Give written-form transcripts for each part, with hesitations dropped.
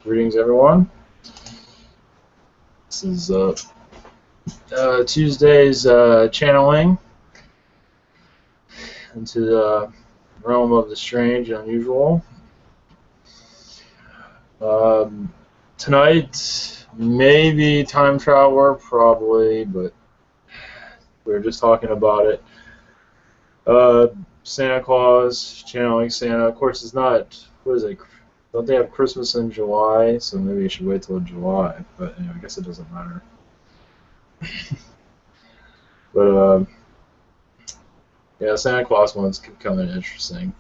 Greetings, everyone. This is Tuesday's channeling into the realm of the strange and unusual. Tonight, maybe time traveler, probably, but we were just talking about it. Santa Claus, channeling Santa. Of course, it's not, what is it? Don't they have Christmas in July? So maybe you should wait till July. But anyway, I guess it doesn't matter. But yeah, Santa Claus ones keep coming interesting.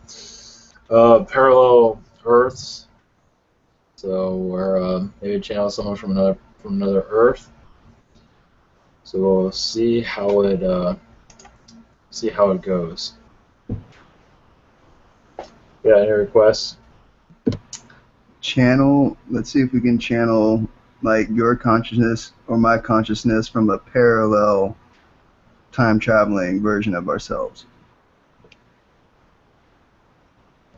Parallel Earths. So where maybe channel someone from another Earth. So we'll see how it goes. Yeah, any requests? Channel. Let's see if we can channel like your consciousness or my consciousness from a parallel time traveling version of ourselves.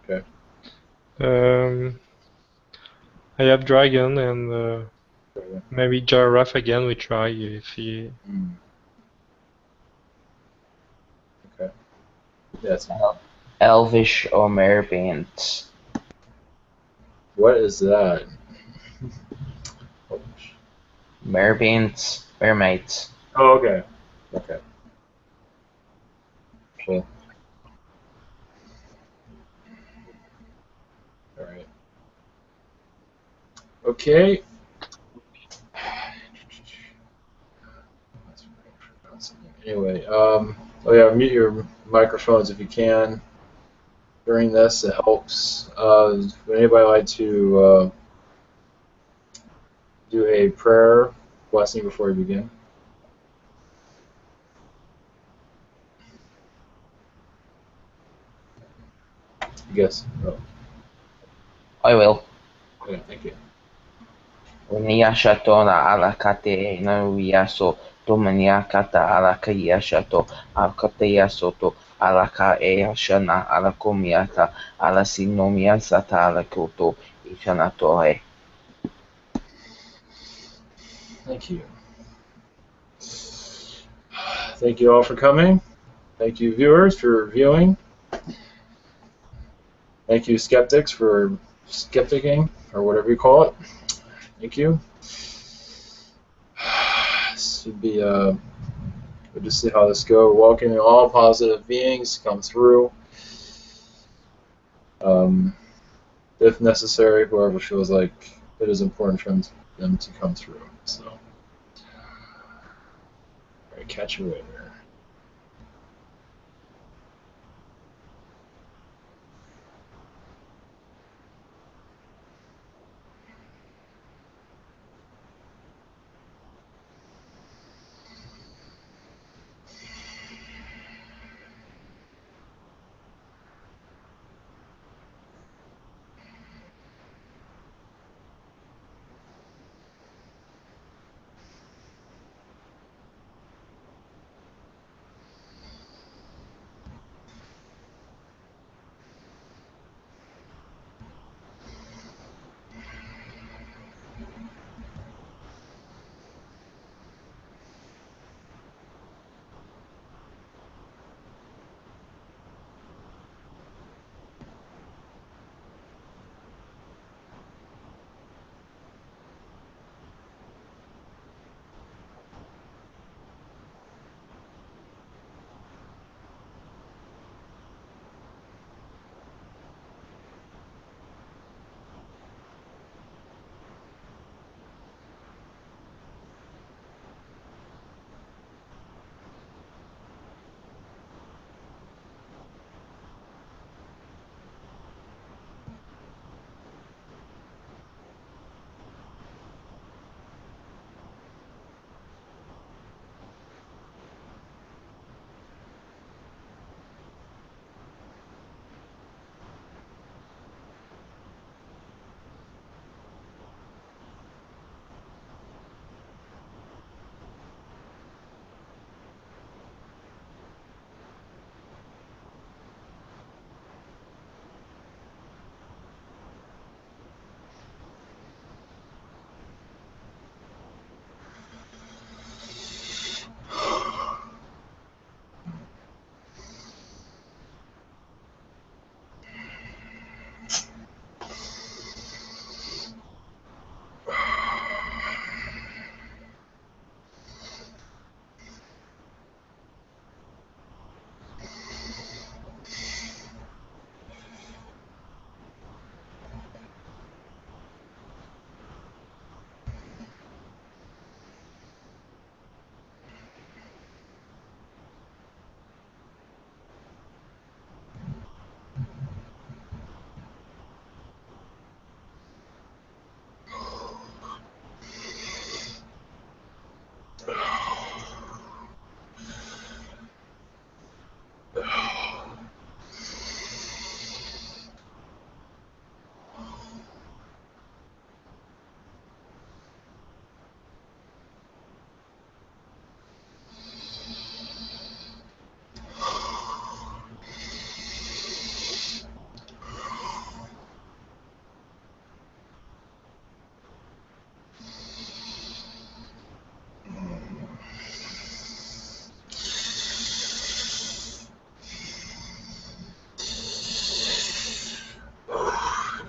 Okay. I have Dragon and maybe Giraffe again. We try if he. Okay. Yes. Elvish or mermaid. What is that? Mermaids. Oh, okay. Okay. Cool. All right. Okay. Anyway, oh yeah, mute your microphones if you can during this. It helps. Would anybody like to do a prayer blessing before we begin? Yes. Oh. I will. Okay, thank you. Uniashato na alakate na uyaso domaniakata alaka yashato alakate yasoto alaka eashana alakomiata alasinomiasata alakoto ishanatoe. Thank you. Thank you all for coming. Thank you, viewers, for viewing. Thank you, skeptics, for skepticking, or whatever you call it. Thank you. This would be we'll just see how this goes. Welcoming all positive beings come through. If necessary, whoever feels like it is important for them to come through. So, all right, catch you later.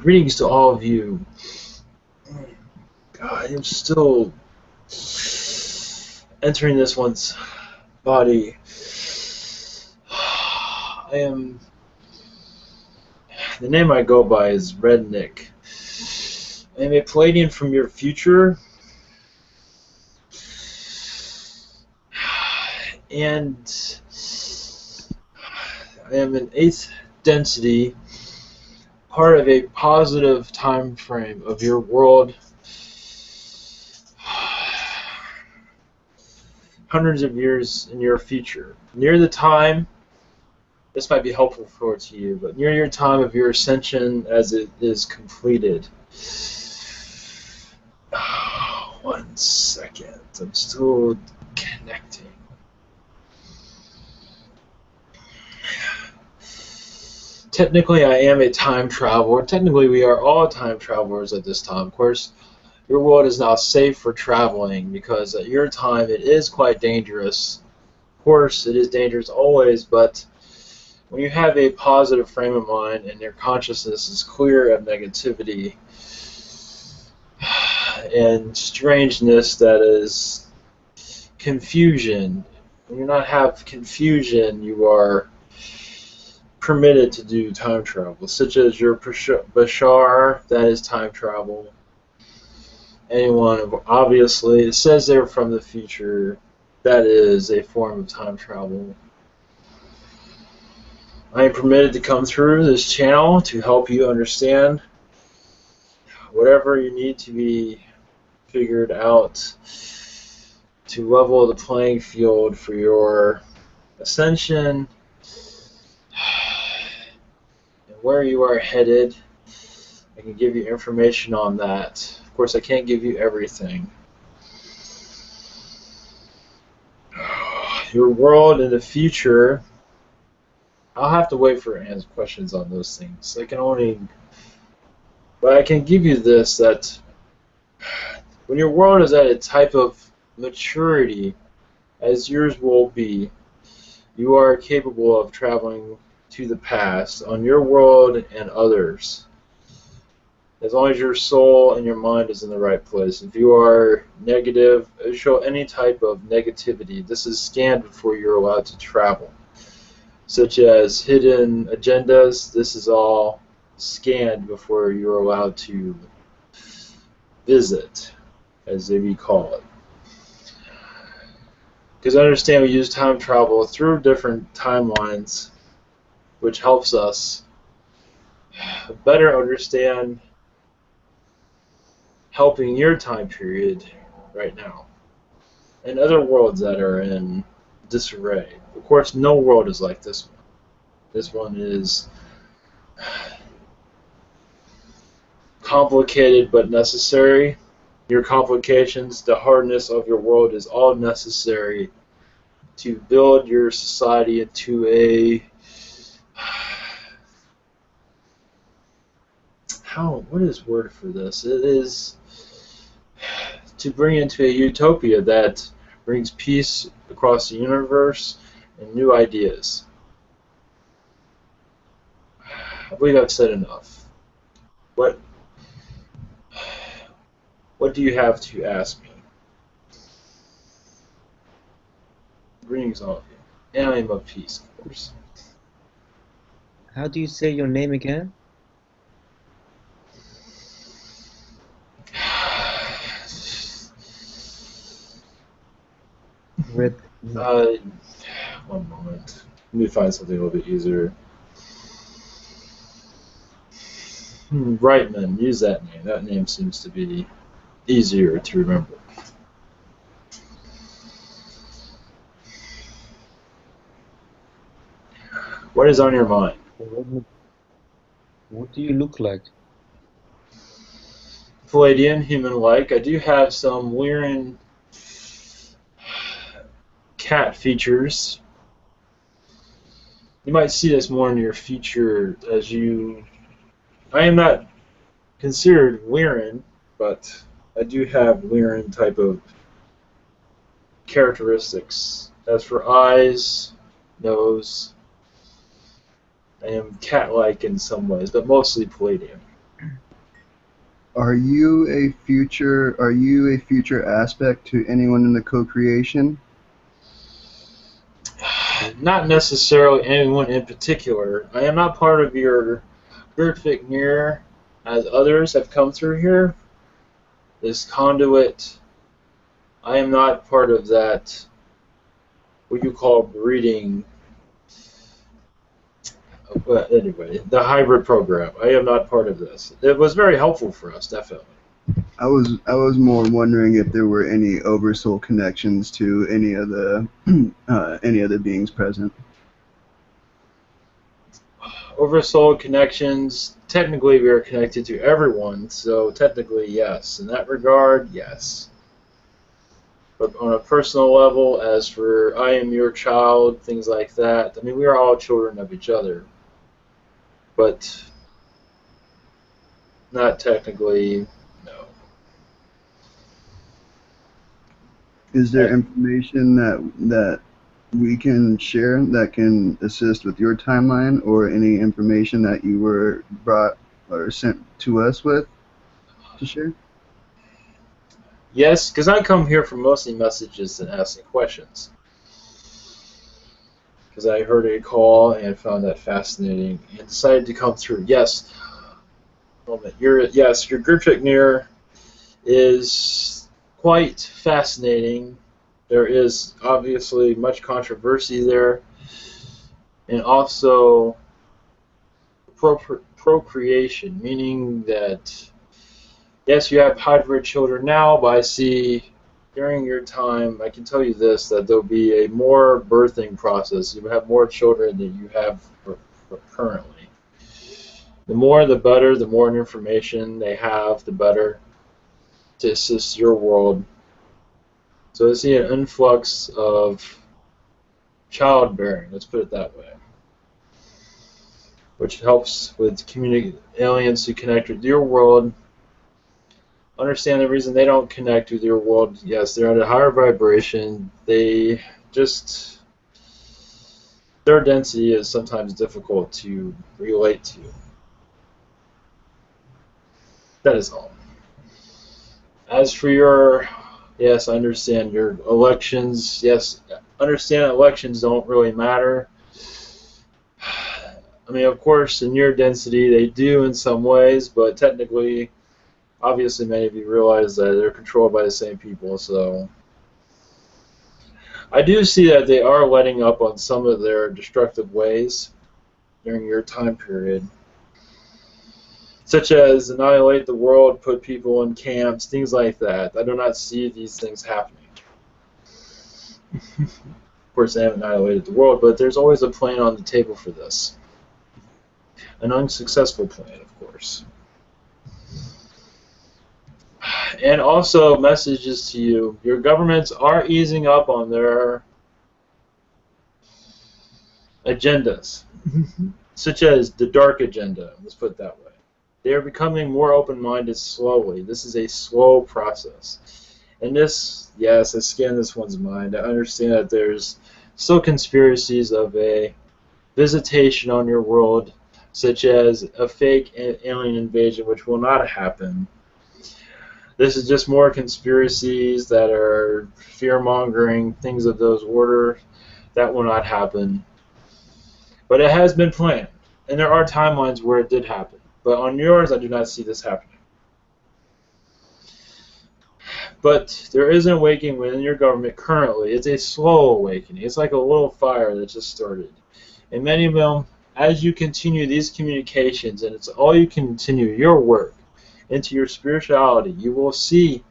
Greetings to all of you. God, I am still entering this one's body. I am. The name I go by is Rednick. I am a Pleiadian from your future. And I am an 8th density, part of a positive time frame of your world. Hundreds of years in your future. Near the time, this might be helpful to you, but near your time of your ascension as it is completed. 1 second. I'm still connecting. Technically, I am a time traveler. Technically, we are all time travelers at this time. Of course, your world is now safe for traveling because at your time it is quite dangerous. Of course, it is dangerous always, but when you have a positive frame of mind and your consciousness is clear of negativity and strangeness that is confusion, when you not have confusion, you are permitted to do time travel, such as your Bashar, that is time travel. Anyone, obviously, it says they're from the future, that is a form of time travel. I am permitted to come through this channel to help you understand whatever you need to be figured out to level the playing field for your ascension and where you are headed. I can give you information on that. Of course, I can't give you everything. Your world in the future, I'll have to wait for answer questions on those things. But I can give you this, that when your world is at a type of maturity, as yours will be, you are capable of traveling to the past on your world and others. As long as your soul and your mind is in the right place. If you are negative, show any type of negativity, this is scanned before you're allowed to travel. Such as hidden agendas, this is all scanned before you're allowed to visit, as we call it. Because I understand we use time travel through different timelines, which helps us better understand helping your time period right now and other worlds that are in disarray. Of course, no world is like this one. This one is complicated but necessary. Your complications, the hardness of your world is all necessary to build your society into a what is the word for this? It is to bring into a utopia that brings peace across the universe and new ideas. I believe I've said enough. What do you have to ask me? Greetings, all of you. And I am of peace, of course. How do you say your name again? Red. One moment. Let me find something a little bit easier. Brightman, use that name. That name seems to be easier to remember. What is on your mind? What do you look like? Pleiadian, human-like. I do have some Lyran cat features. You might see this more in your future as you... I am not considered Lyran, but I do have Lyran type of characteristics. As for eyes, nose, I am cat-like in some ways, but mostly Pleiadian. Are you a future aspect to anyone in the co-creation? Not necessarily anyone in particular. I am not part of your Giraffe near as others have come through here. This conduit, I am not part of that, what you call breeding. But anyway, the hybrid program. I am not part of this. It was very helpful for us, definitely. I was more wondering if there were any oversoul connections to any of the any of the beings present. Oversoul connections, technically we are connected to everyone, so technically yes. In that regard, yes. But on a personal level, as for I am your child, things like that, I mean, we are all children of each other. But not technically, no. Is there information that we can share that can assist with your timeline, or any information that you were brought or sent to us with to share? Yes, because I come here for mostly messages and asking questions. Because I heard a call and found that fascinating and decided to come through. Yes, moment. Your group near is quite fascinating. There is obviously much controversy there, and also procreation, meaning that yes, you have hybrid children now, but I see during your time, I can tell you this, that there'll be a more birthing process. You have more children than you have currently. The more the better, the more information they have, the better to assist your world. So I see an influx of childbearing, let's put it that way, which helps with aliens to connect with your world. Understand the reason they don't connect with your world. Yes, they're at a higher vibration. They just, their density is sometimes difficult to relate to. That is all. As for your, yes, I understand your elections. Yes, understand elections don't really matter. I mean, of course, in your density, they do in some ways, but technically, obviously, many of you realize that they're controlled by the same people, so I do see that they are letting up on some of their destructive ways during your time period, such as annihilate the world, put people in camps, things like that. I do not see these things happening. Of course, they haven't annihilated the world, but there's always a plan on the table for this. An unsuccessful plan, of course. And also, messages to you. Your governments are easing up on their agendas, such as the dark agenda, let's put it that way. They are becoming more open-minded slowly. This is a slow process. And this, yes, I scanned this one's mind. I understand that there's still conspiracies of a visitation on your world, such as a fake alien invasion, which will not happen. This is just more conspiracies that are fear-mongering, things of those order. That will not happen. But it has been planned, and there are timelines where it did happen. But on yours, I do not see this happening. But there is an awakening within your government currently. It's a slow awakening. It's like a little fire that just started. And many of them, as you continue these communications, and it's all you continue your work into your spirituality, you will see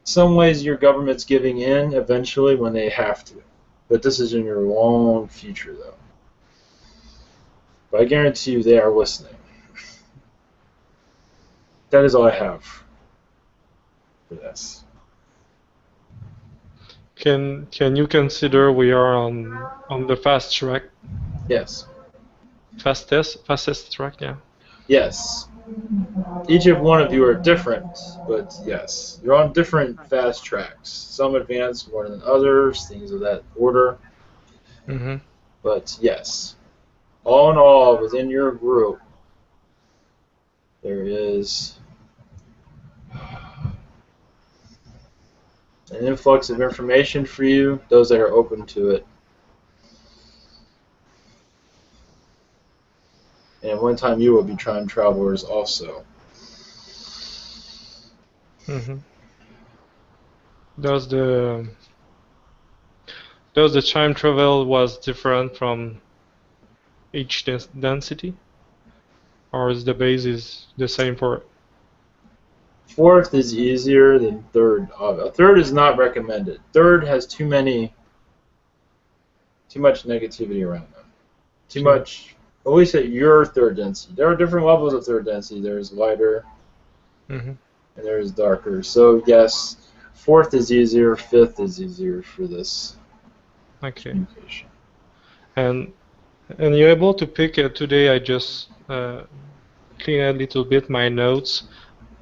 some ways your government's giving in eventually when they have to. But this is in your long future, though. But I guarantee you they are listening. That is all I have for this. Can you consider we are on the fast track? Yes. Fastest track, yeah. Yes. Each of one of you are different, but yes. You're on different fast tracks. Some advance more than others, things of that order. Mm-hmm. But yes. All in all, within your group, there is an influx of information for you, those that are open to it. And at one time you will be time travelers also. Mm-hmm. Does the time travel was different from each density, or is the base is the same for? Fourth is easier than third. Third is not recommended. Third has too much negativity around them. Too much, at least at your third density. There are different levels of third density. There's lighter, Mm-hmm. and there's darker. So yes, fourth is easier, fifth is easier for this communication. And you're able to pick today. I just clean a little bit my notes,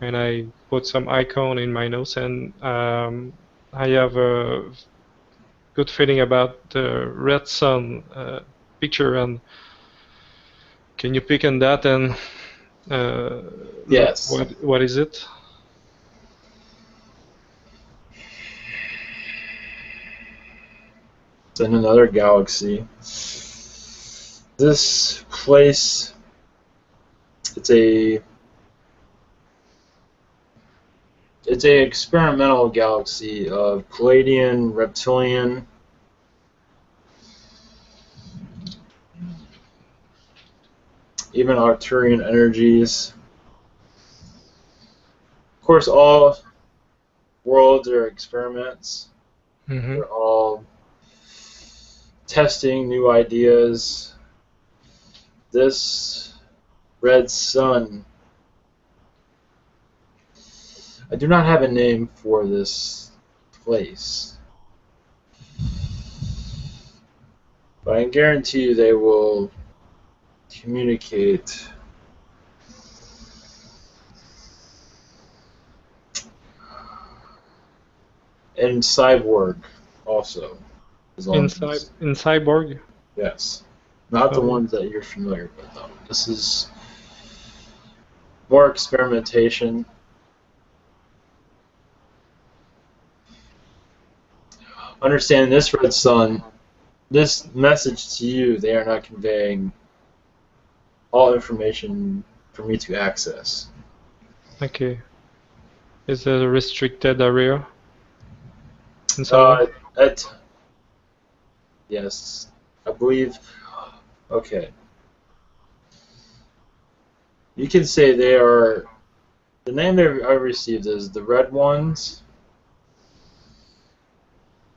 and I put some icon in my notes, and I have a good feeling about the red sun picture. And can you pick on that and Yes. look what is it? It's in another galaxy. This place, it's a experimental galaxy of Pleiadian, reptilian, even Arcturian energies. Of course, all worlds are experiments. Mm-hmm. They're all testing new ideas. This red sun, I do not have a name for this place, but I can guarantee you they will communicate in cyborg also. In cyborg? Yes. Not the ones that you're familiar with, though. This is more experimentation. Understanding this red sun, this message to you, they are not conveying all information for me to access. Okay. Is it a restricted area? Yes, I believe. Okay. You can say they are. The name I received is the Red Ones.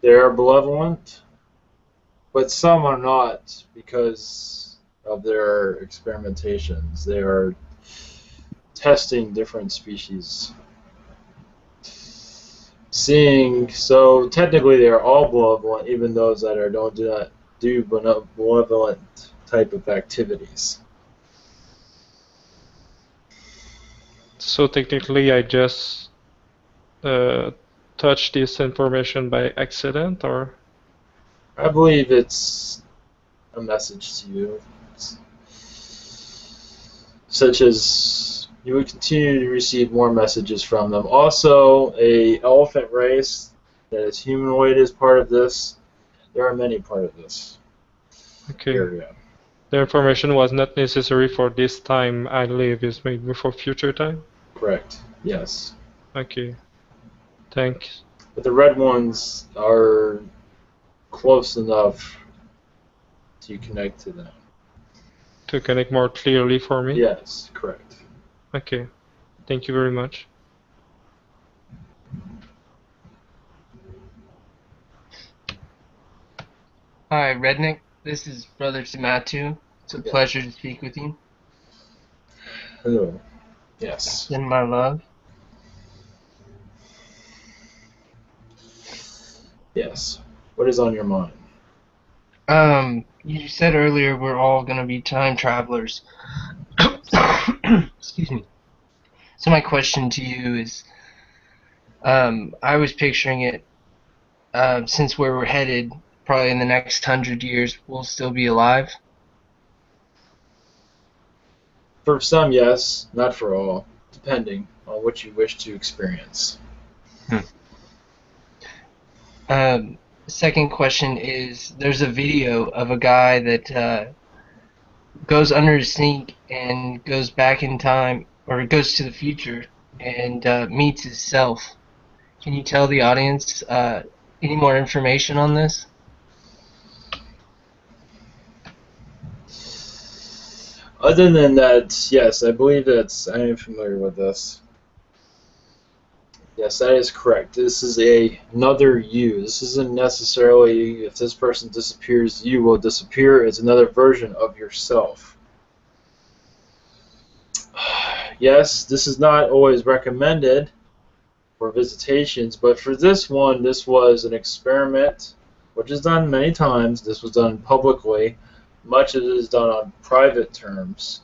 They are malevolent, but some are not because of their experimentations. They are testing different species. So technically they are all malevolent, even those that do not do malevolent type of activities. So technically I just touched this information by accident, or? I believe it's a message to you. Such as you would continue to receive more messages from them. Also, a elephant race that is humanoid is part of this. There are many part of this area. The information was not necessary for this time I live, is maybe for future time? Correct. Yes. Okay. Thanks. But the red ones are close enough to connect to them. To connect more clearly for me? Yes, correct. Okay. Thank you very much. Hi, Redneck. This is Brother Tamatu. It's a pleasure to speak with you. Hello. Yes. Send my love. Yes. What is on your mind? You said earlier we're all gonna be time travelers. Excuse me. So my question to you is, I was picturing it, since where we're headed, probably in the next 100 years, we'll still be alive. For some, yes, not for all, depending on what you wish to experience. Second question is, there's a video of a guy that goes under a sink and goes back in time, or goes to the future and meets his self. Can you tell the audience any more information on this? Other than that, yes, I believe I am familiar with this. Yes, that is correct. This is another you. This isn't necessarily if this person disappears, you will disappear. It's another version of yourself. Yes, this is not always recommended for visitations, but for this one, this was an experiment, which is done many times. This was done publicly. Much of it is done on private terms.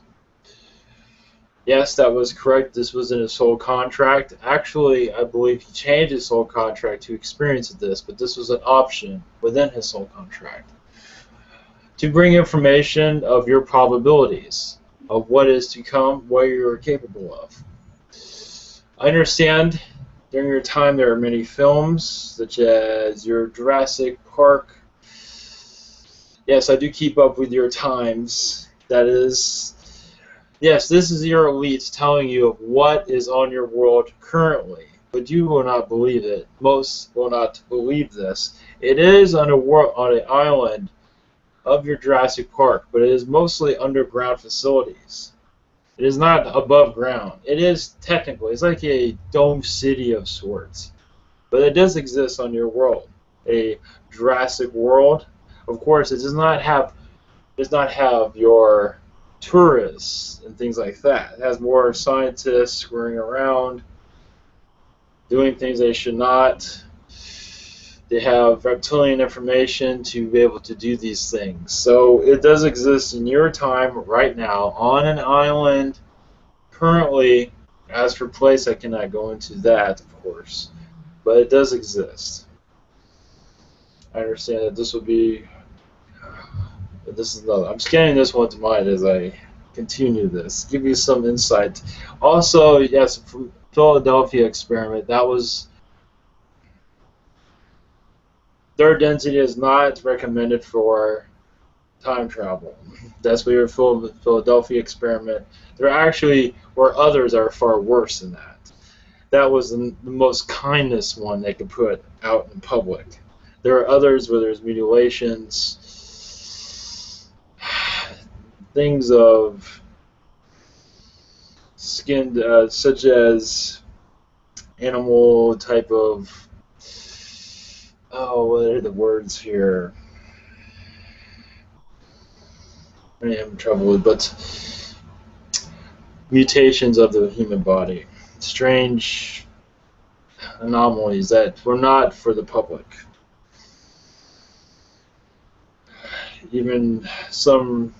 Yes, that was correct. This was in his soul contract. Actually, I believe he changed his soul contract to experience this, but this was an option within his soul contract to bring information of your probabilities, of what is to come, what you're capable of. I understand during your time there are many films, such as your Jurassic Park. Yes, I do keep up with your times. That is... Yes, this is your elites telling you of what is on your world currently, but you will not believe it. Most will not believe this. It is on an island of your Jurassic Park, but it is mostly underground facilities. It is not above ground. It is technically, it's like a dome city of sorts, but it does exist on your world. A Jurassic world. Of course, it does not have your tourists and things like that. It has more scientists screwing around, doing things they should not. They have reptilian information to be able to do these things. So it does exist in your time right now on an island currently. As for place, I cannot go into that, of course, but it does exist. I understand that this will be... But this is another. I'm scanning this one to mind as I continue this. Give you some insight. Also, yes, from Philadelphia experiment, that was... Third density is not recommended for time travel. That's what your Philadelphia experiment. There actually were others that are far worse than that. That was the most kindness one they could put out in public. There are others where there's mutilations, things of skin, such as animal type of... Oh, what are the words here? I am in trouble with, but mutations of the human body, strange anomalies that were not for the public. Even some...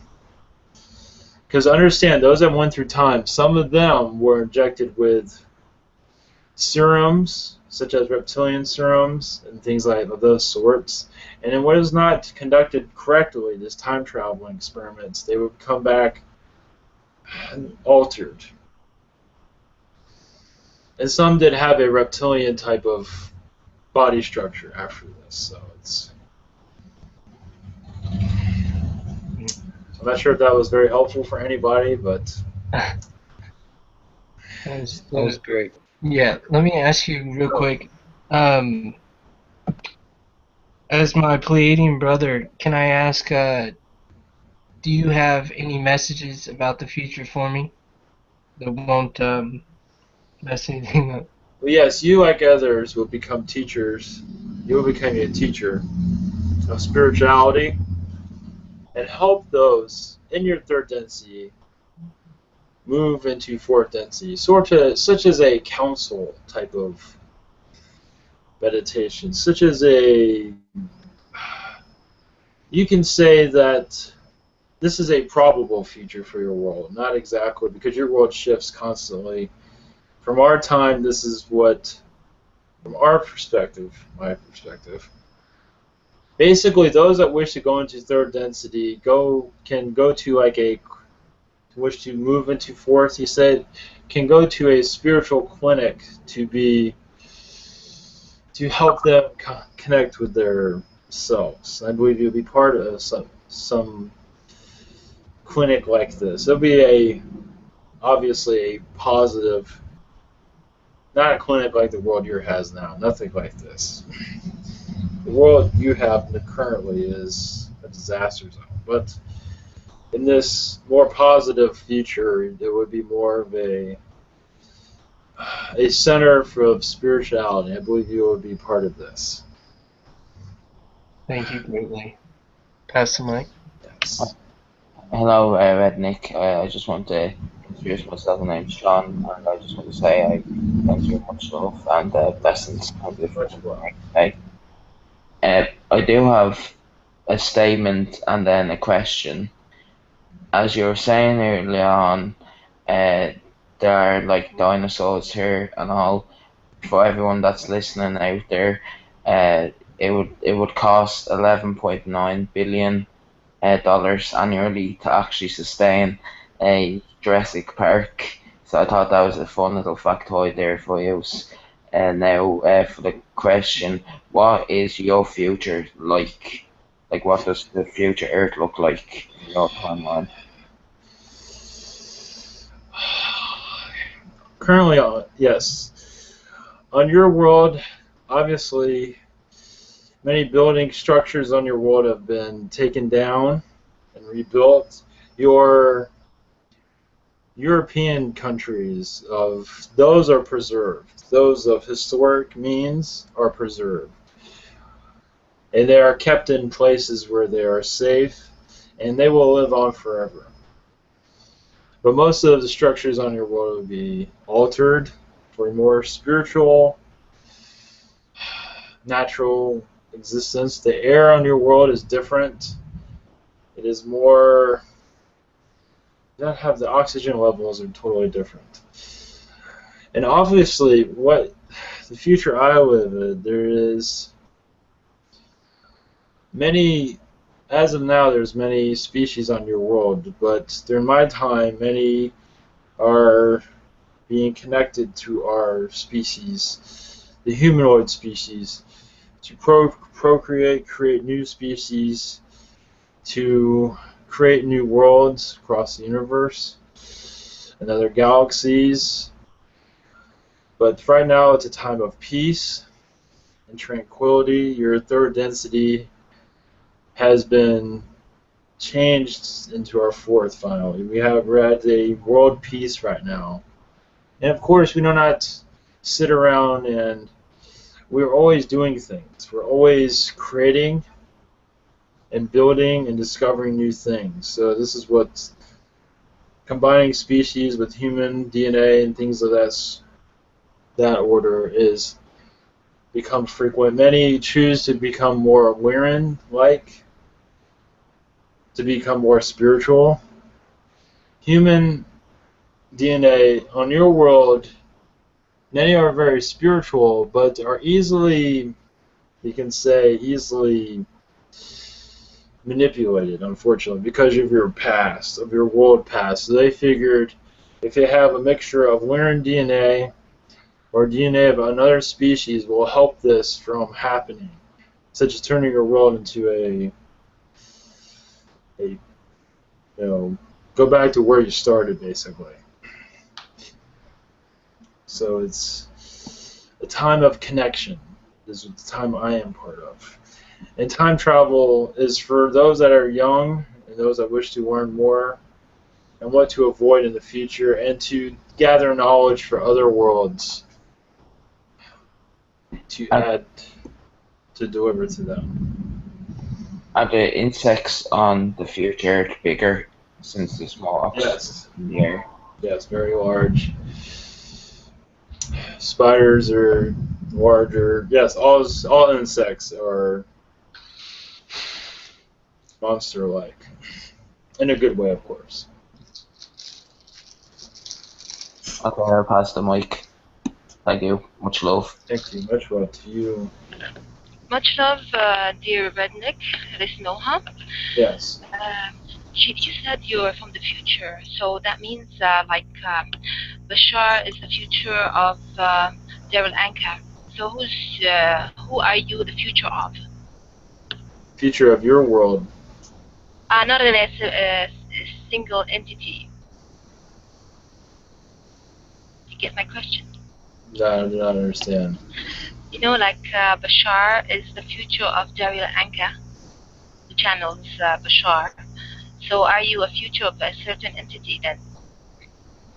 Because understand, those that went through time, some of them were injected with serums, such as reptilian serums and things like of those sorts. And it was not conducted correctly, this time traveling experiments. They would come back altered. And some did have a reptilian type of body structure after this, so it's... I'm not sure if that was very helpful for anybody, but... That was great. Yeah, let me ask you real quick. As my Pleiadian brother, can I ask, do you have any messages about the future for me that won't mess anything up? Well, yes, you, like others, will become teachers. You will become a teacher of spirituality and help those in your third density move into fourth density, such as a council type of meditation, such as a... You can say that this is a probable future for your world, not exactly, because your world shifts constantly. From our time, this is what, from our perspective, my perspective, basically those that wish to go into third density can go to like a wish to move into forth, he said, can go to a spiritual clinic to help them connect with their selves. I believe you'll be part of some clinic like this. It'll be obviously a positive, not a clinic like the world you has now. Nothing like this. The world you have currently is a disaster zone, but in this more positive future, there would be more of a center for spirituality. I believe you would be part of this. Thank you greatly. Pass the mic. Yes. Hello, Rednick. I just want to introduce myself. My name's Sean, and I just want to say I thank you much love and blessings on the Much love. day. I do have a statement and then a question. As you were saying earlier on, there are like dinosaurs here and all. For everyone that's listening out there, it would cost 11.9 billion dollars annually to actually sustain a Jurassic Park. So I thought that was a fun little factoid there for you. And now for the question, what is your future like? Like, what does the future Earth look like in your timeline? Currently, yes. On your world, obviously, many building structures on your world have been taken down and rebuilt. Your European countries of those are preserved. Those of historic means are preserved. And they are kept in places where they are safe and they will live on forever. But most of the structures on your world will be altered for a more spiritual, natural existence. The air on your world is different. It is more, you don't have the oxygen levels are totally different. And obviously, what the future I live in, there is many, as of now, there's many species on your world, but during my time, many are being connected to our species, the humanoid species, to procreate, create new species, to create new worlds across the universe and other galaxies. But right now it's a time of peace and tranquility. Your third density has been changed into our fourth finally. We're at a world peace right now. And of course we do not sit around and we're always doing things. We're always creating and building and discovering new things. So this is what combining species with human DNA and things of that order is become frequent. Many choose to become more Waren-like, to become more spiritual. Human DNA on your world, many are very spiritual, but are easily, you can say, easily manipulated, unfortunately, because of your past, of your world past. So they figured if they have a mixture of Waren DNA or DNA of another species will help this from happening, such as turning your world into go back to where you started, basically. So it's a time of connection. This is the time I am part of. And time travel is for those that are young and those that wish to learn more and what to avoid in the future and to gather knowledge for other worlds to add, to deliver to them. Are the insects on the future Earth bigger since the small oxygen in the air? Yes, very large. Spiders are larger. Yes, all insects are monster-like. In a good way, of course. Okay, I'll pass the mic. Thank you. Much love. Thank you. Much love to you. Much love, dear Redneck, Resnoha. Yes. You said you're from the future, so that means Bashar is the future of Daryl Anka. So who are you the future of? Future of your world. Not in a single entity. You get my question? No, I do not understand. You know, Bashar is the future of Daryl Anka. The channel's Bashar. So are you a future of a certain entity then?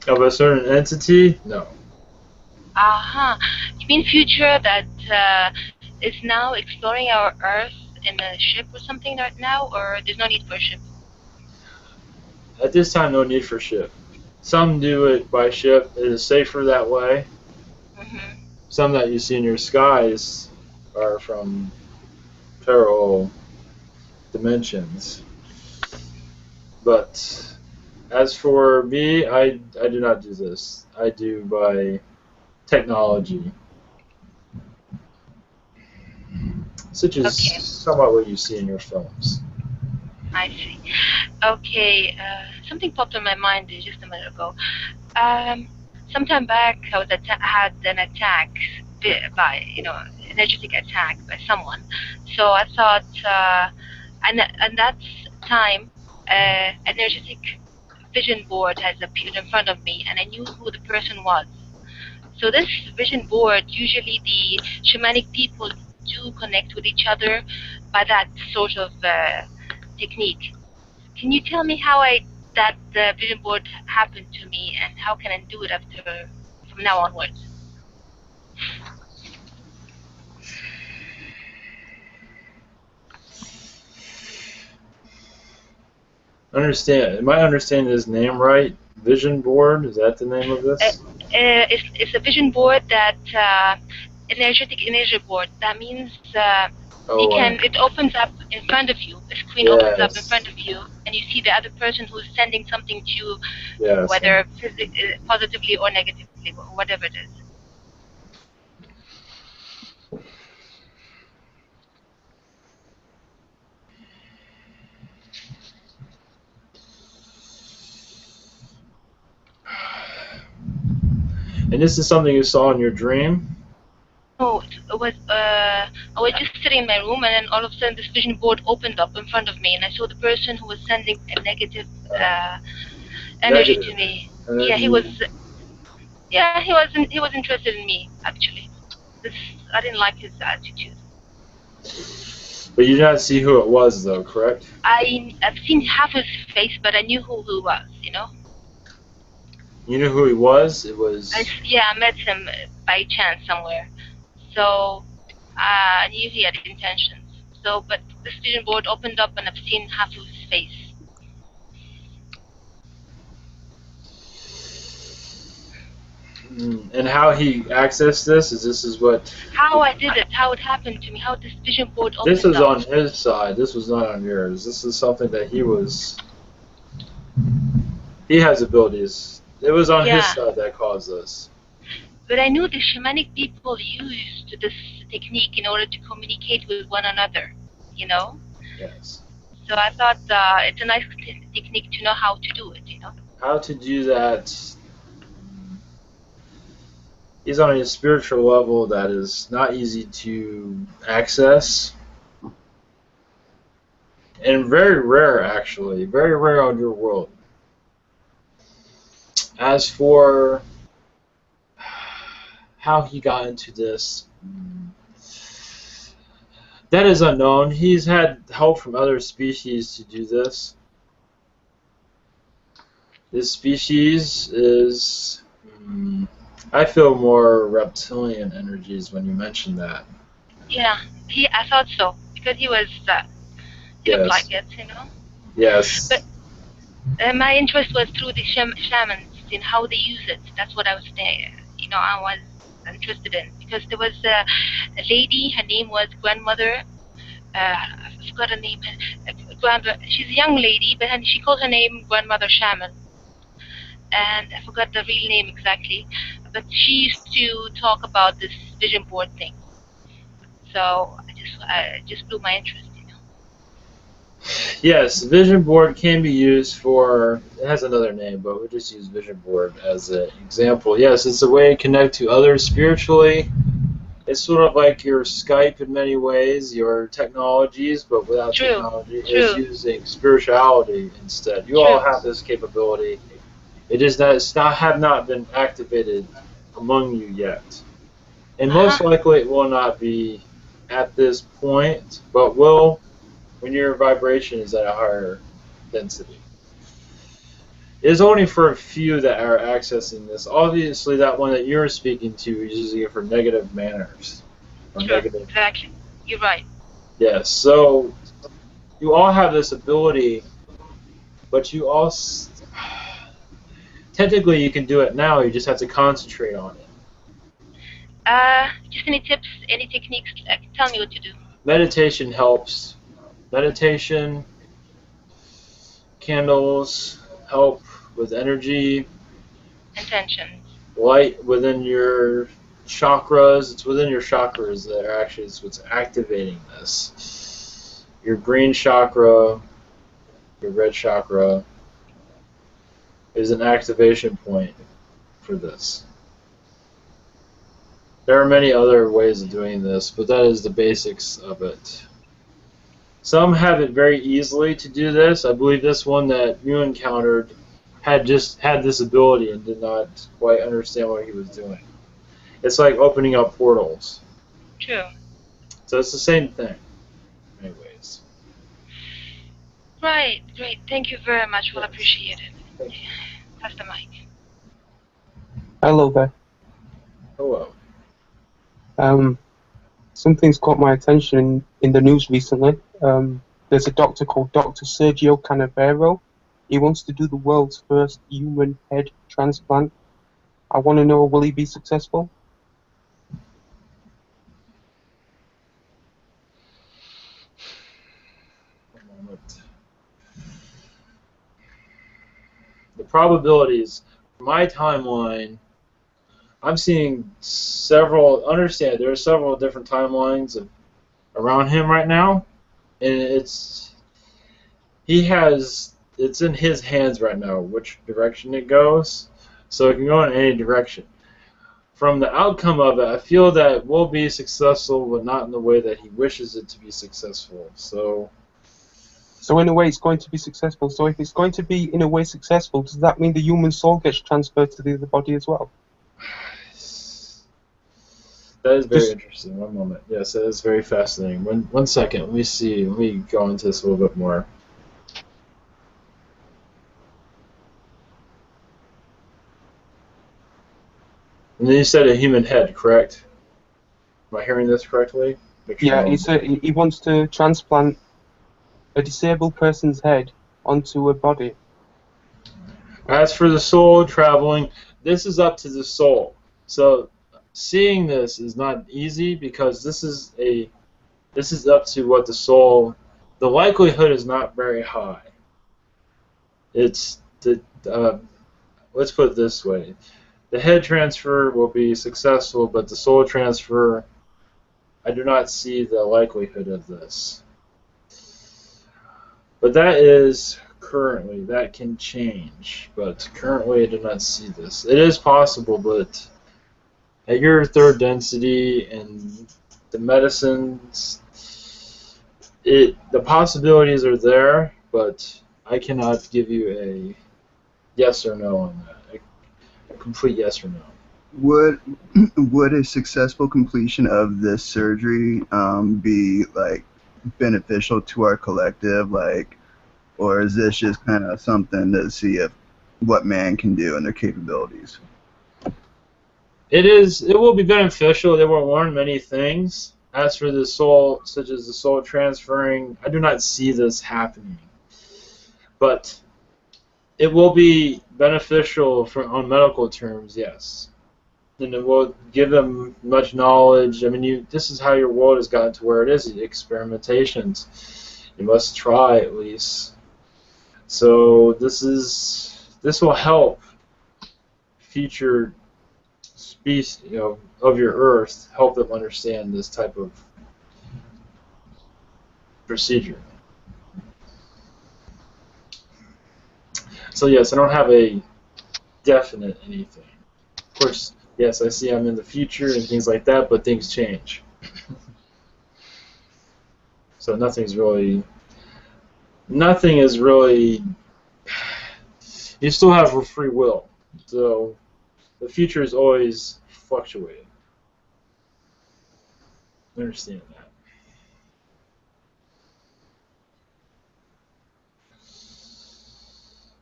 Of a certain entity? No. Aha. You mean future that is now exploring our Earth in a ship or something right now, or there's no need for a ship? At this time, no need for ship. Some do it by ship. It is safer that way. Mm-hmm. Some that you see in your skies are from parallel dimensions. But as for me, I do not do this. I do by technology, such as Okay, somewhat what you see in your films. I see. Okay, something popped in my mind just a minute ago. Sometime back, had an attack by, energetic attack by someone. So I thought, and that time, energetic vision board has appeared in front of me, and I knew who the person was. So this vision board, usually the shamanic people do connect with each other by that sort of technique. Can you tell me how that vision board happened to me, and how can I do it from now onwards? Understand? Am I understanding his name right? Vision board? Is that the name of this? It's a vision board that energetic energy board. That means Oh, it opens up in front of you. The screen opens up in yes, front of you, and you see the other person who's sending something to you, yes. whether positively or negatively, whatever it is. And this is something you saw in your dream? No, it was I was just sitting in my room, and then all of a sudden this vision board opened up in front of me, and I saw the person who was sending a negative energy Negative. to me. And then Yeah, you, he was interested in me actually. This I didn't like his attitude. but you did not see who it was, though, correct? I've seen half his face, but I knew who he was. You knew who he was? It was. I met him by chance somewhere, so I knew he had intentions. So, but this vision board opened up, and I've seen half of his face. And how he accessed this? This is what. How I did it, how it happened to me, how this vision board opened This was up. on his side. This was not on yours. This is something that he was. He has abilities. It was on his side that caused this. But I knew the shamanic people used this technique in order to communicate with one another, Yes. So I thought it's a nice technique to know how to do it, How to do that? He's on a spiritual level that is not easy to access. And very rare, actually. Very rare on your world. As for how he got into this, that is unknown. He's had help from other species to do this. This species is, I feel more reptilian energies when you mention that. Yeah, I thought so, because he was, he looked like it, Yes. But my interest was through the shamans, in how they use it. That's what I was I was interested in, because there was a lady, her name was grandmother, I forgot her name, she's a young lady, but she called her name Grandmother Shaman, and I forgot the real name exactly, but she used to talk about this vision board thing, so I just blew my interest. Yes, vision board can be used for. It has another name, but we'll just use vision board as an example. Yes, it's a way to connect to others spiritually. It's sort of like your Skype in many ways, your technologies, but without True. technology. It's True. using spirituality instead. You all True. have this capability. It is that it's not have not been activated among you yet, and most Uh-huh. likely it will not be at this point, but will when your vibration is at a higher density. It is only for a few that are accessing this. Obviously, that one that you're speaking to is using it for negative manners or Sure. negative. Exactly. You're right. Yes. So you all have this ability, but you also technically you can do it now. You just have to concentrate on it. Just any tips, any techniques? Tell me what to do. Meditation helps. Meditation, candles help with energy, Intentions. light within your chakras. It's within your chakras that are actually is what's activating this. Your green chakra, your red chakra is an activation point for this. There are many other ways of doing this, but that is the basics of it. Some have it very easily to do this. I believe this one that you encountered had just had this ability and did not quite understand what he was doing. It's like opening up portals. True. So it's the same thing, anyways. Right. Great. Thank you very much. We'll Yes. appreciate it. Thank you. Pass the mic. Hello there. Hello. Something's caught my attention in the news recently. There's a doctor called Dr. Sergio Canavero. He wants to do the world's first human head transplant. I want to know, will he be successful? One moment. The probabilities, my timeline, I'm seeing several, understand, there are several different timelines around him right now, and it's in his hands right now which direction it goes, so it can go in any direction. From the outcome of it, I feel that it will be successful, but not in the way that he wishes it to be successful. So in a way, it's going to be successful. So if it's going to be in a way successful, does that mean the human soul gets transferred to the other body as well? that is very interesting. One moment. Yes, that is very fascinating. One second. Let me see. Let me go into this a little bit more. And then you said a human head, correct? Am I hearing this correctly? Yeah, he wants to transplant a disabled person's head onto a body. As for the soul traveling, this is up to the soul. So seeing this is not easy because this is up to what the soul. The likelihood is not very high. It's the let's put it this way: the head transfer will be successful, but the soul transfer, I do not see the likelihood of this. But that is currently, that can change. But currently, I do not see this. It is possible, but at your third density and the medicines, the possibilities are there, but I cannot give you a yes or no on that. A complete yes or no. Would a successful completion of this surgery be like beneficial to our collective, like, or is this just kind of something to see if what man can do and their capabilities? It will be beneficial. They will learn many things. As for the soul, such as the soul transferring, I do not see this happening. But it will be beneficial on medical terms, yes. And it will give them much knowledge. I mean, this is how your world has gotten to where it is. Experimentations. You must try at least. So this will help future species, of your Earth, help them understand this type of procedure. So yes, I don't have a definite anything. Of course, yes, I see I'm in the future and things like that, but things change. So nothing is really. You still have free will. So the future is always fluctuating. I understand that.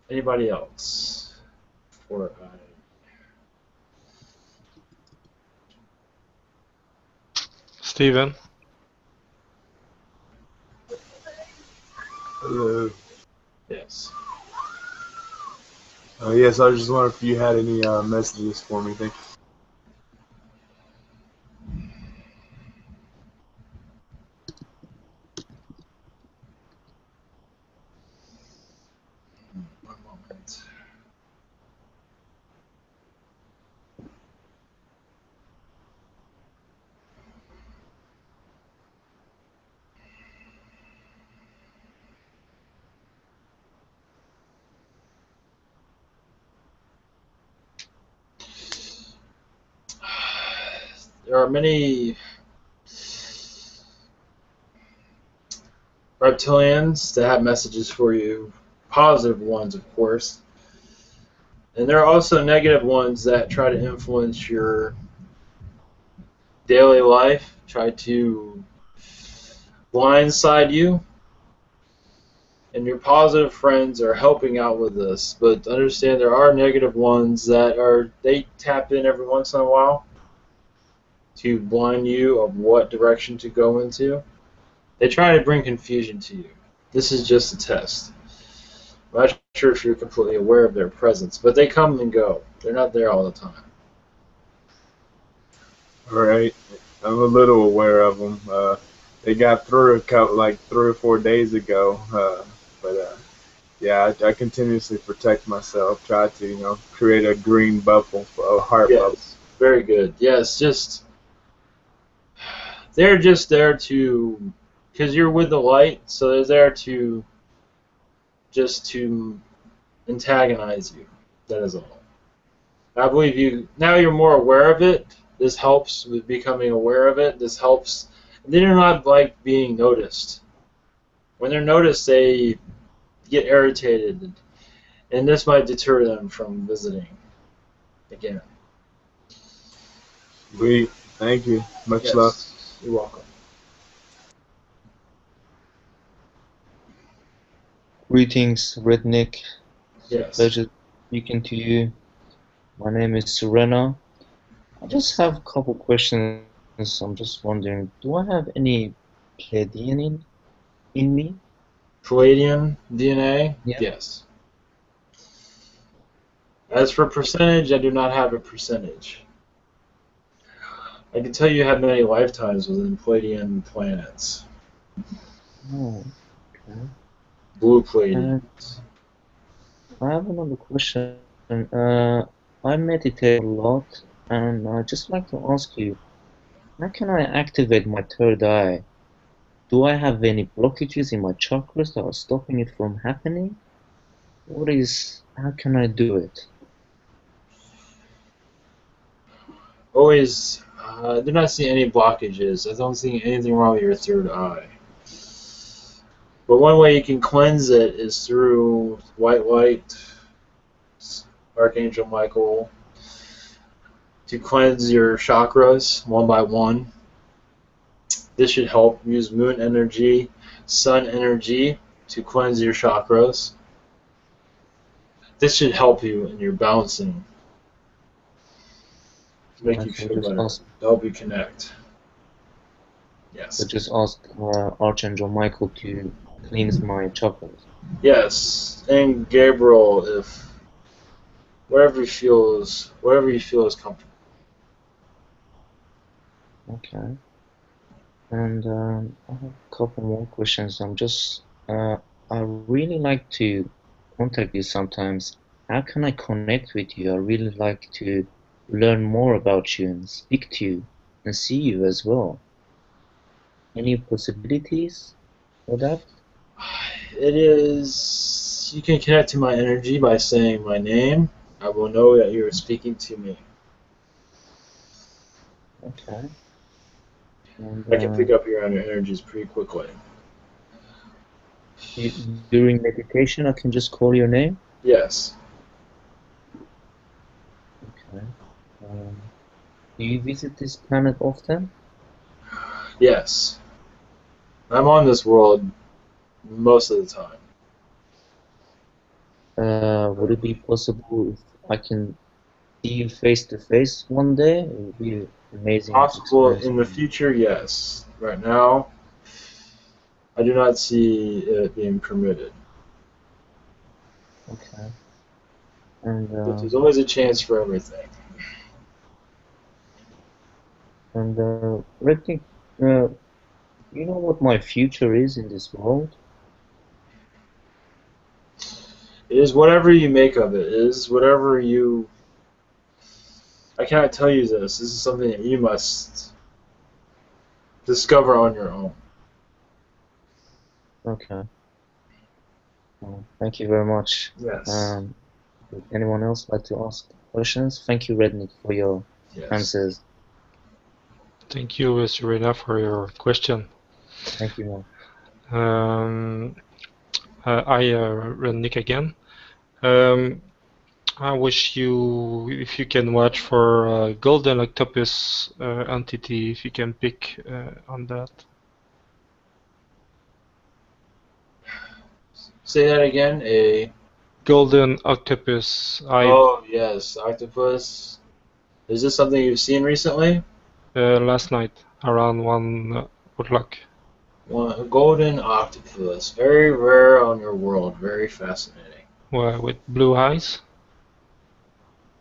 Anybody else? Before I Steven? Hello. yes. Yes, I was just wondering if you had any messages for me. Thank you. One moment. There are many reptilians that have messages for you, positive ones, of course. And there are also negative ones that try to influence your daily life, try to blindside you. And your positive friends are helping out with this, but understand there are negative ones they tap in every once in a while to blind you of what direction to go into. They try to bring confusion to you. This is just a test. I'm not sure if you're completely aware of their presence, but they come and go. They're not there all the time. All right, I'm a little aware of them. They got through like 3 or 4 days ago, but yeah, I continuously protect myself. Try to create a green bubble, a heart bubble. Yes, very good. Yes, they're just there to, because you're with the light, so they're there to just to antagonize you. That is all. I believe now you're more aware of it. This helps with becoming aware of it. This helps. They do not like being noticed. When they're noticed, they get irritated, and this might deter them from visiting again. Sweet, thank you. Much love. Yes, you're welcome. Greetings, Redneck. It's a Yes. pleasure speaking to you. My name is Serena. I just have a couple questions. I'm just wondering, do I have any Pleiadian in me? Pleiadian DNA? Yeah. Yes. As for percentage, I do not have a percentage. I can tell you have many lifetimes within Pleiadian planets. Oh, okay. Blue And Pleiadians. I have another question. I meditate a lot, and I'd just like to ask you, how can I activate my third eye? Do I have any blockages in my chakras that are stopping it from happening? How can I do it? Always, I do not see any blockages. I don't see anything wrong with your third eye. But one way you can cleanse it is through white light, Archangel Michael, to cleanse your chakras one by one. This should help. Use moon energy, sun energy to cleanse your chakras. This should help you in your balancing, to make you So feel better, to help you connect. Yes. just ask Archangel Michael to cleanse my chakras. Yes, and Gabriel, if whatever you feel is comfortable. Okay. And I have a couple more questions. I really like to contact you sometimes. How can I connect with you? I really like to learn more about you and speak to you and see you as well. Any possibilities for that? It is you can connect to my energy by saying my name. I will know that you are speaking to me. Okay. And I can pick up your energies pretty quickly. during meditation, I can just call your name? Yes. Okay. Do you visit this planet often? Yes. I'm on this world most of the time. Would it be possible if I can see you face to face one day? It would be amazing Possible experience. in the future, yes. Right now, I do not see it being permitted. Okay. And But there's always a chance for everything. Ricky, you know what my future is in this world? It is whatever you make of it. It is whatever you... I cannot tell you this. This is something that you must discover on your own. Okay. Well, thank you very much. Yes. Would anyone else like to ask questions? Thank you, Rednick, for your Yes. answers. Thank you, Serena, for your question. Thank you, Nick again. I wish you, if you can watch for golden octopus entity, if you can pick on that. Say that again. A... Golden octopus. Oh, yes. Octopus. Is this something you've seen recently? Last night, around 1 o'clock. A golden octopus. Very rare on your world. Very fascinating. With blue eyes.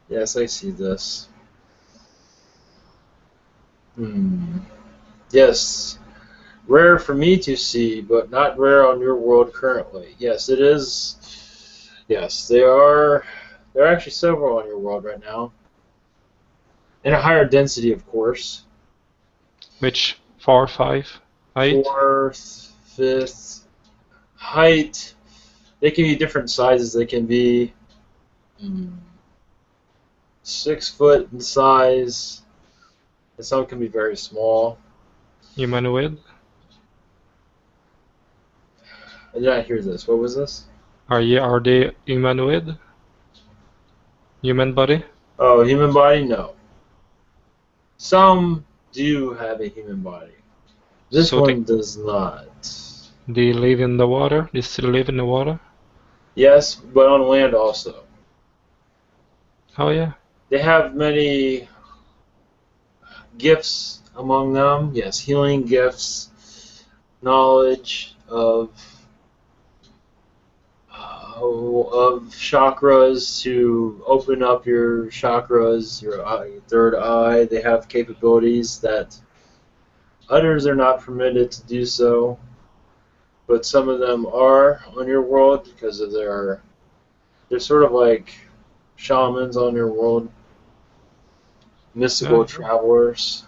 Yes, I see this. Yes. Rare for me to see, but not rare on your world currently. Yes, it is. Yes, they are. There are actually several on your world right now. In a higher density, of course. Which? 4, 5, height? 4th, 5th. Height. They can be different sizes. They can be 6 foot in size. And some can be very small. Humanoid? I did not hear this. What was this? Are they humanoid? Human body? Oh, human body? No. Some do have a human body. This one does not. They live in the water? They still live in the water? Yes, but on land also. Oh, yeah. They have many gifts among them. Yes, healing gifts, knowledge of chakras to open up your chakras, your third eye. They have capabilities that others are not permitted to do so, but some of them are on your world because of they're sort of like shamans on your world, mystical travelers.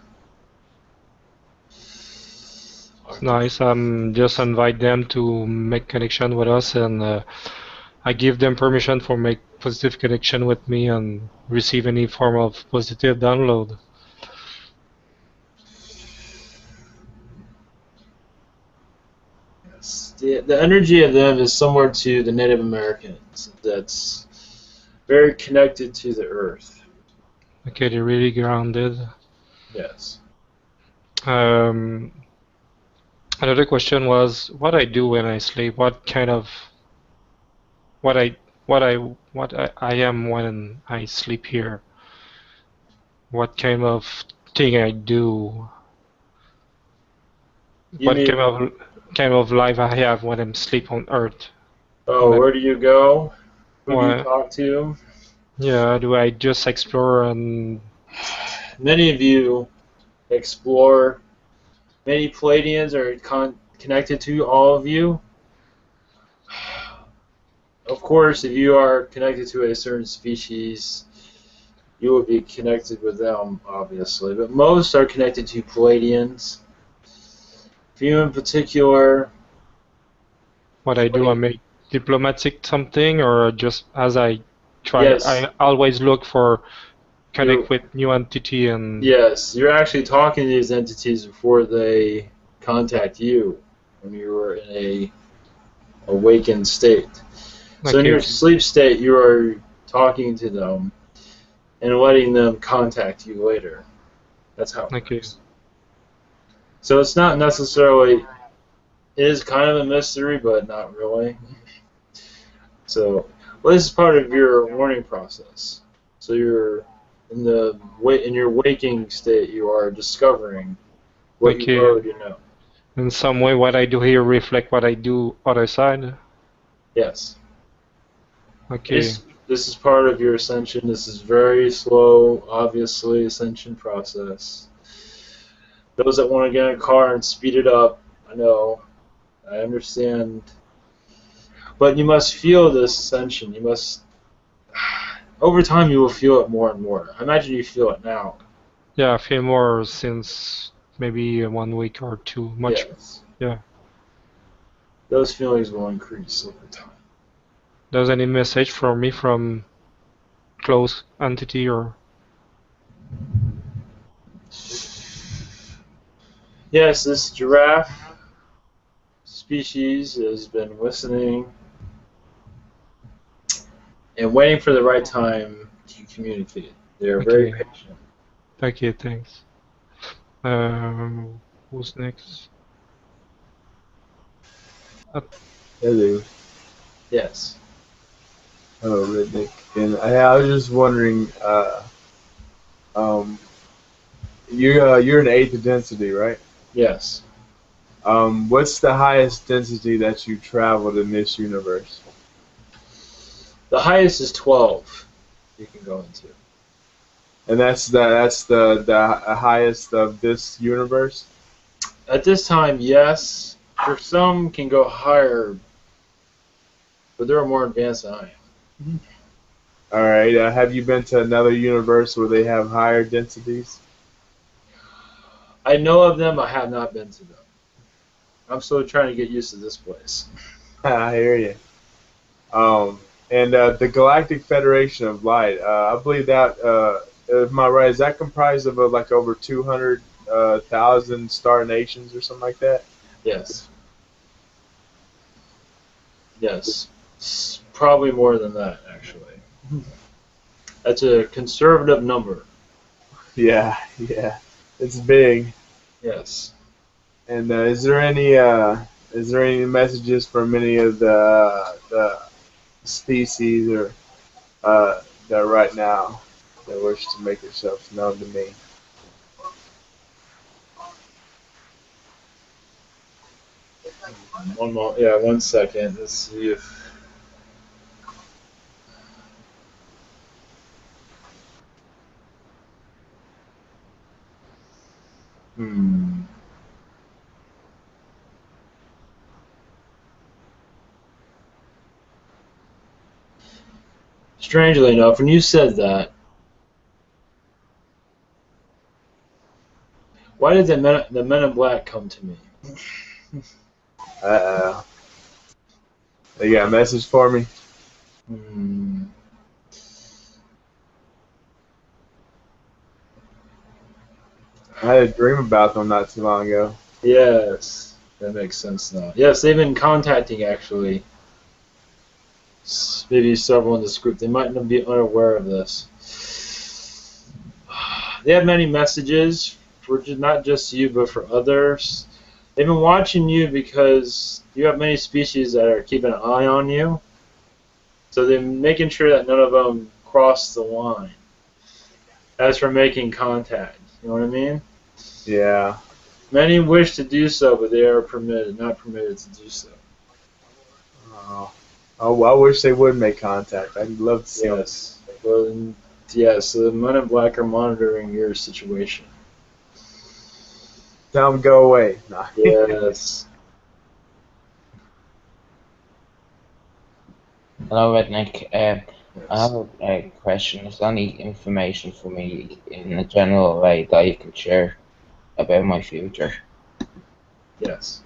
It's nice. Just invite them to make connection with us, and I give them permission for make positive connection with me and receive any form of positive download. Yes. The energy of them is similar to the Native Americans. That's very connected to the earth. Okay, they're really grounded. Yes. Another question was what I do when I sleep. What I am when I sleep here. What kind of thing I do. What kind of life I have when I'm asleep on Earth. Oh, where do you go? Who do you talk to? Yeah, do I just explore and... Many of you explore. Many Pleiadians are connected to all of you. Of course, if you are connected to a certain species, you will be connected with them, obviously. But most are connected to Pleiadians. For you in particular... What I do, I make diplomatic something, or just as I try? Yes. I always look for connect You- with new entity and. Yes, you're actually talking to these entities before they contact you when you were in a awakened state. So in Okay, your okay. sleep state, you are talking to them and letting them contact you later. That's how it Okay. works. So it's not necessarily, it is kind of a mystery, but not really. So, well, this is part of your warning process. So you're in your waking state, you are discovering what you Okay. already know. In some way, what I do here reflect what I do other side. Yes. Okay. This is part of your ascension. This is very slow, obviously, ascension process. Those that want to get in a car and speed it up, I know, I understand. But you must feel this ascension. You must, over time, you will feel it more and more. I imagine you feel it now. Yeah, I feel more since maybe 1 week or two. Much. Yes. Yeah. Those feelings will increase over time. There's any message for me from close entity or? Yes, this giraffe species has been listening and waiting for the right time to communicate. They are very Okay. patient. Okay, thanks. Who's next? Hello. Yes. Hello, Riddick. And I was just wondering, um, you're an eighth density, right? Yes. What's the highest density that you traveled in this universe? The highest is 12 you can go into. And that's the highest of this universe. At this time, yes. For some can go higher, but they're more advanced than I am. All right. Have you been to another universe where they have higher densities? I know of them, I have not been to them. I'm still trying to get used to this place. I hear you. And the Galactic Federation of Light, I believe that, am I right? Is that comprised of like over 200,000 star nations or something like that? Yes. Yes. Probably more than that, actually. That's a conservative number. Yeah, yeah, it's big. Yes. And is there any messages from any of the species or that right now that wish to make yourselves known to me? One more. Yeah, 1 second. Let's see if. Hmm. Strangely enough, when you said that, why did the Men in Black come to me? Uh, they got a message for me. Hmm. I had a dream about them not too long ago. Yes, that makes sense now. Yes, they've been contacting actually. Maybe several in this group. They might not be unaware of this. They have many messages for not just you, but for others. They've been watching you because you have many species that are keeping an eye on you. So they're making sure that none of them cross the line. As for making contact, you know what I mean? Yeah. Many wish to do so, but they are not permitted to do so. Oh, I wish they would make contact. I'd love to see them. Yes. Well, yes, the Men in Black are monitoring your situation. Tell them go away. Nah. Yes. Hello, Rednick. I Yes. have a question. Is there any information for me in a general way that you can share about my future? Yes.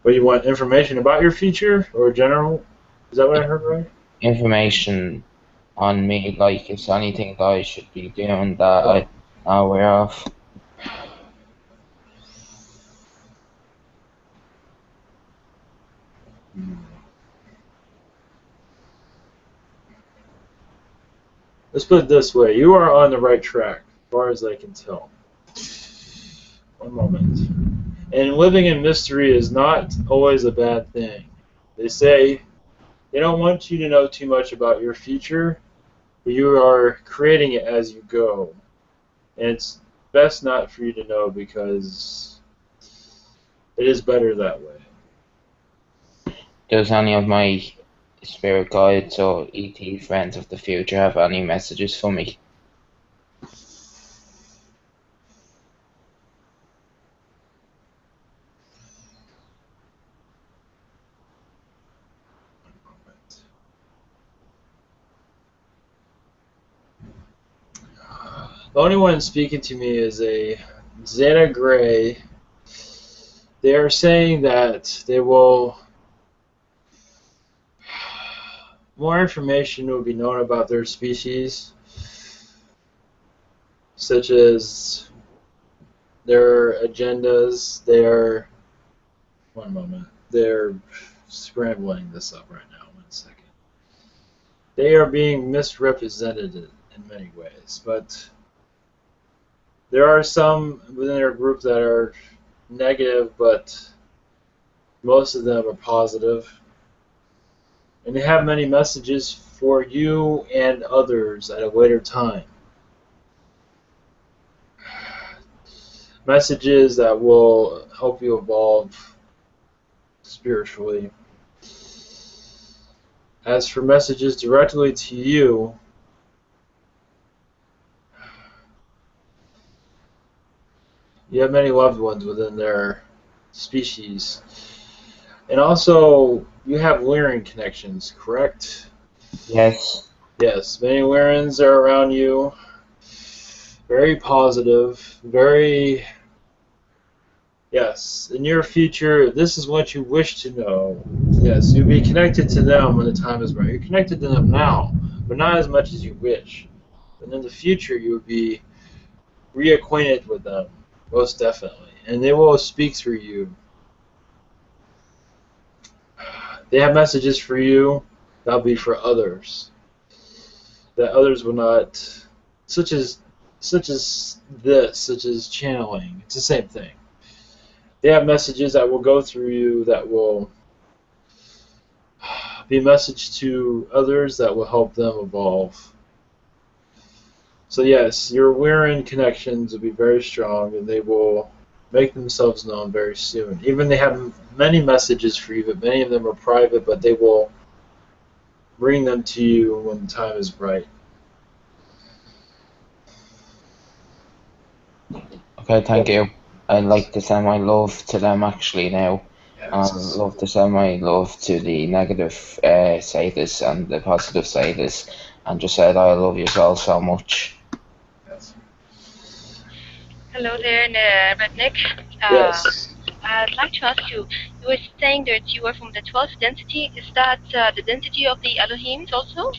Or you want information about your future or general? Is that what I heard right? Information on me, like is there anything that I should be doing that I'm not aware of? Let's put it this way. You are on the right track, as far as I can tell. One moment. And living in mystery is not always a bad thing. They say they don't want you to know too much about your future, but you are creating it as you go. And it's best not for you to know because it is better that way. Does any of my spirit guides or ET friends of the future have any messages for me? The only one speaking to me is a Zeta Gray. They are saying that they will. More information will be known about their species, such as their agendas, their. One moment. They're scrambling this up right now. 1 second. They are being misrepresented in many ways, but there are some within their group that are negative, but most of them are positive. And they have many messages for you and others at a later time. Messages that will help you evolve spiritually. As for messages directly to you, you have many loved ones within their species. And also, you have Lyran connections, correct? Yes. Yes, many Lyrans are around you. Very positive, very... Yes, in your future, this is what you wish to know. Yes, you'll be connected to them when the time is right. You're connected to them now, but not as much as you wish. And in the future, you will be reacquainted with them, most definitely. And they will speak through you. They have messages for you that'll be for others. That others will not, such as this, such as channeling. It's the same thing. They have messages that will go through you that will be a message to others that will help them evolve. So yes, your Lyran connections will be very strong, and they will make themselves known very soon. Even they have many messages for you, but many of them are private, but they will bring them to you when the time is right. Okay, thank you. I'd like to send my love to them actually now. I'd love to send my love to the negative Sathas and the positive Sathas, and just said I love you all so much. Hello there, Redneck. Yes. I'd like to ask you, you were saying that you are from the 12th density. Is that the density of the Elohims also?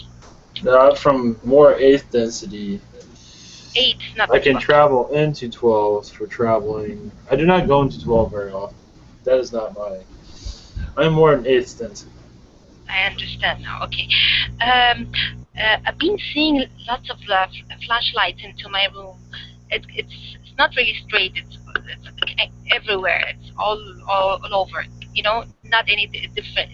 I'm from more 8th density. 8, not I can 12. travel into 12 for traveling. I do not go into 12 very often. That is not my... I'm more an 8th density. I understand now. Okay. I've been seeing lots of flashlights into my room. It's not really straight. It's everywhere. It's all over. You know, not any different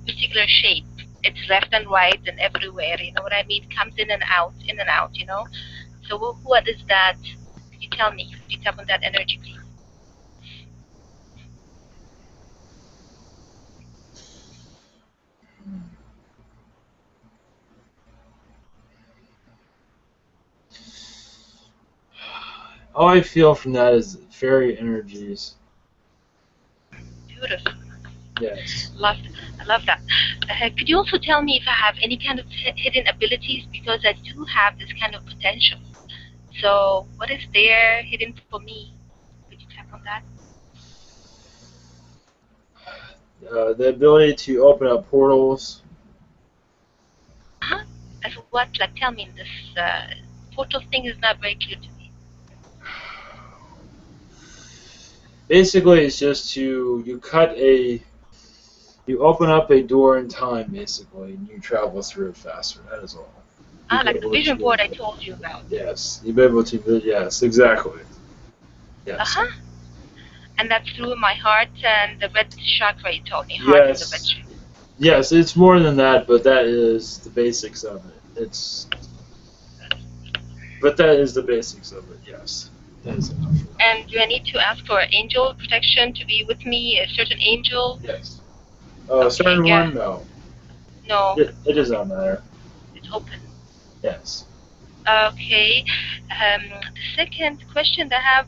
particular shape. It's left and right and everywhere. You know what I mean? It comes in and out, in and out. You know. So what is that? Could you tell me? Could you tap on that energy, please? All I feel from that is fairy energies. Beautiful. Yes. I love that. Could you also tell me if I have any kind of hidden abilities? Because I do have this kind of potential. So what is there hidden for me? Could you tap on that? The ability to open up portals. Huh? As what? Like, tell me, this portal thing is not very clear to me. Basically, it's just you open up a door in time, basically, and you travel through it faster. That is all. Like the vision board I told you about. Yes, you'll be able to. Yes, exactly. Yes. And that's through my heart and the red chakra you told me. Heart and the red chakra. Yes, it's more than that, but that is the basics of it. But that is the basics of it. Yes. That is enough. And do I need to ask for angel protection to be with me? A certain angel? Yes. A certain one? No. No. It does not matter. It's open. Yes. Okay. The second question that I have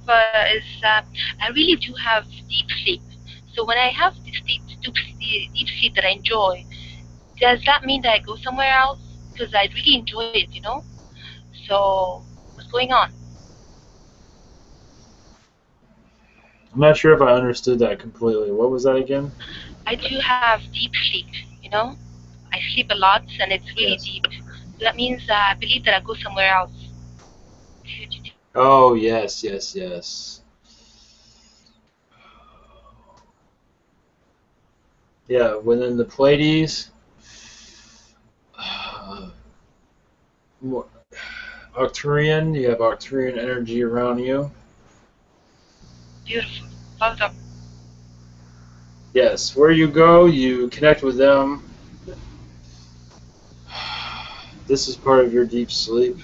is I really do have deep sleep. So when I have this deep sleep that I enjoy, does that mean that I go somewhere else? Because I really enjoy it, you know? So what's going on? I'm not sure if I understood that completely. What was that again? I do have deep sleep, you know? I sleep a lot and it's really deep. So that means I believe that I go somewhere else. Oh, yes, yes, yes. Yeah, within the Pleiades, Arcturian, you have Arcturian energy around you. Beautiful. Love them. Yes, where you go, you connect with them. This is part of your deep sleep.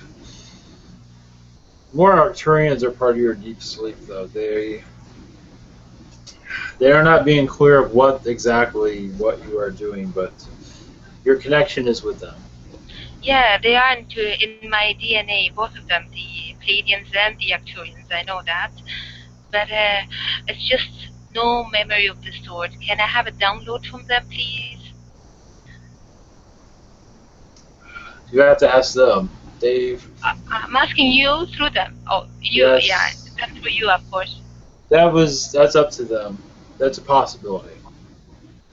More Arcturians are part of your deep sleep, though. They are not being clear of what you are doing, but your connection is with them. Yeah, they are in my DNA, both of them, the Pleiadians and the Arcturians. I know that, but it's just no memory of the sort. Can I have a download from them, please? You have to ask them. I'm asking you through them. Oh, you, yes. Yeah, that's for you, of course. That's up to them. That's a possibility.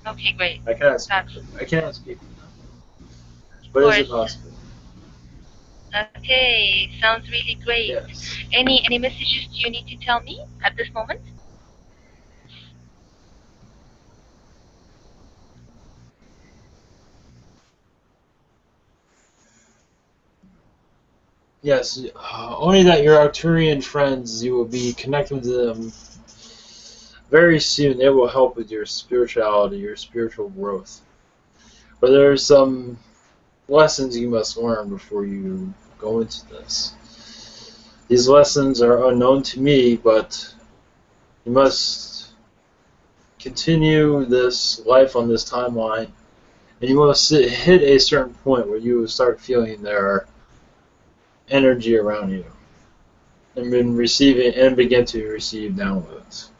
Okay, great. I cannot speak for them, but it's a possibility. Okay, sounds really great. Yes. Any messages do you need to tell me at this moment? Yes, only that your Arcturian friends, you will be connecting with them very soon. They will help with your spirituality, your spiritual growth. But there are some lessons you must learn before you go into this. These lessons are unknown to me, but you must continue this life on this timeline, and you must hit a certain point where you will start feeling their energy around you, and begin to receive downloads.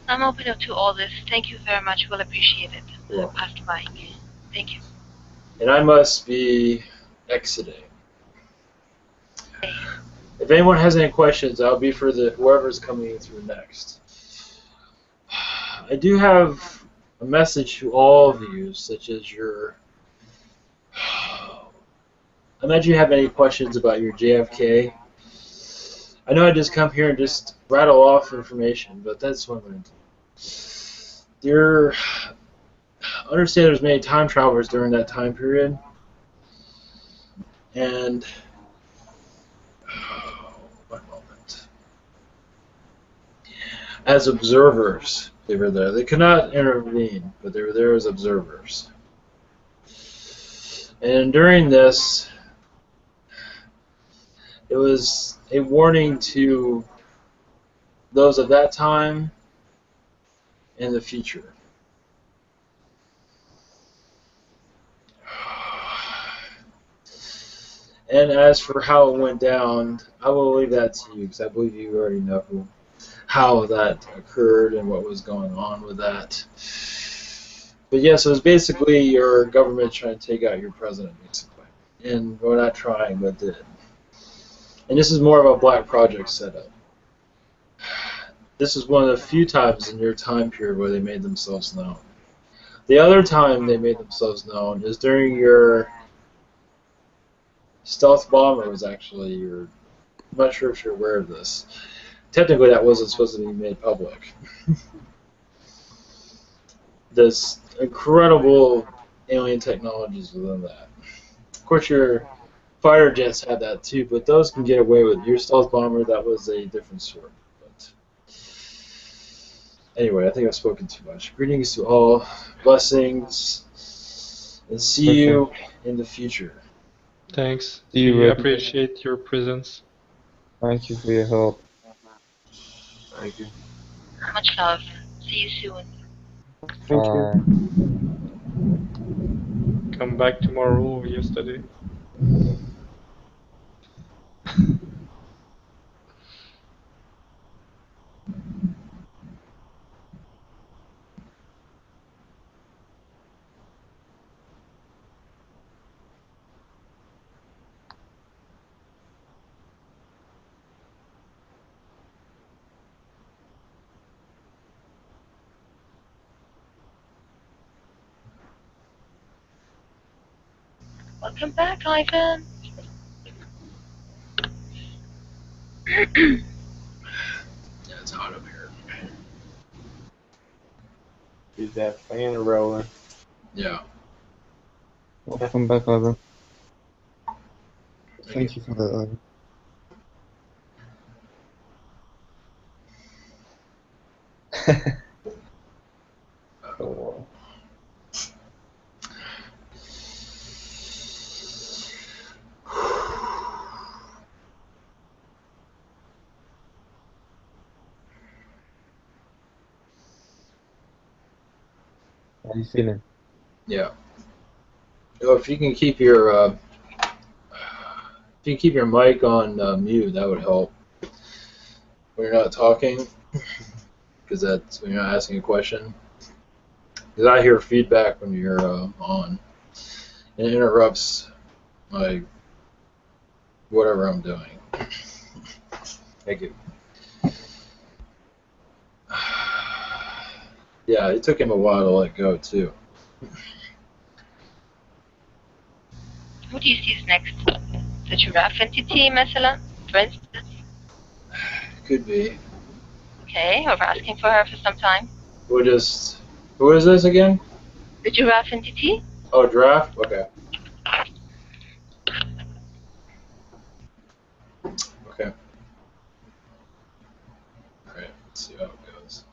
I'm open to all this. Thank you very much. We'll appreciate it. You're Pastor Mike. Thank you. And I must be exiting. Okay. If anyone has any questions, I'll be for whoever's coming through next. I do have a message to all of you, such as your... I imagine you have any questions about your JFK. I know I just come here and just rattle off information, but that's what I'm going to do. Understand there's many time travelers during that time period, and one moment. As observers, they were there. They could not intervene, but they were there as observers. And during this, it was a warning to those of that time and the future. And as for how it went down, I will leave that to you, because I believe you already know how that occurred and what was going on with that. But yes, it was basically your government trying to take out your president, basically. And we're not trying, but did. And this is more of a black project setup. this is one of the few times in your time period where they made themselves known. The other time they made themselves known is during your stealth bomber was actually your. I'm not sure if you're aware of this. Technically, that wasn't supposed to be made public. There's incredible alien technologies within that. Of course, your fighter jets had that too, but those can get away with it. Your stealth bomber, that was a different sort. But anyway, I think I've spoken too much. Greetings to all, blessings, and see you in the future. Thanks. See you, We Rick. appreciate your presence. Thank you for your help. Thank you. Much love. See you soon. Thank you. Bye. Come back tomorrow or yesterday. Welcome back, Ivan. Yeah, it's hot up here. Is that fan rolling? Yeah. Welcome back, Ivan. Thank you for that, Ivan. Oh, how are you feeling? Yeah. Oh, if you can keep your mic on mute, that would help. When you're not talking, because that's when you're not asking a question. Because I hear feedback when you're on, and it interrupts my whatever I'm doing. Thank you. Yeah, it took him a while to let go too. Who do you see as next? The giraffe entity, مثلا, for instance? Could be. Okay, we're asking for her for some time. We'll just. Who is this again? The giraffe entity? Oh, Giraffe? Okay. Okay. Alright, let's see how it goes.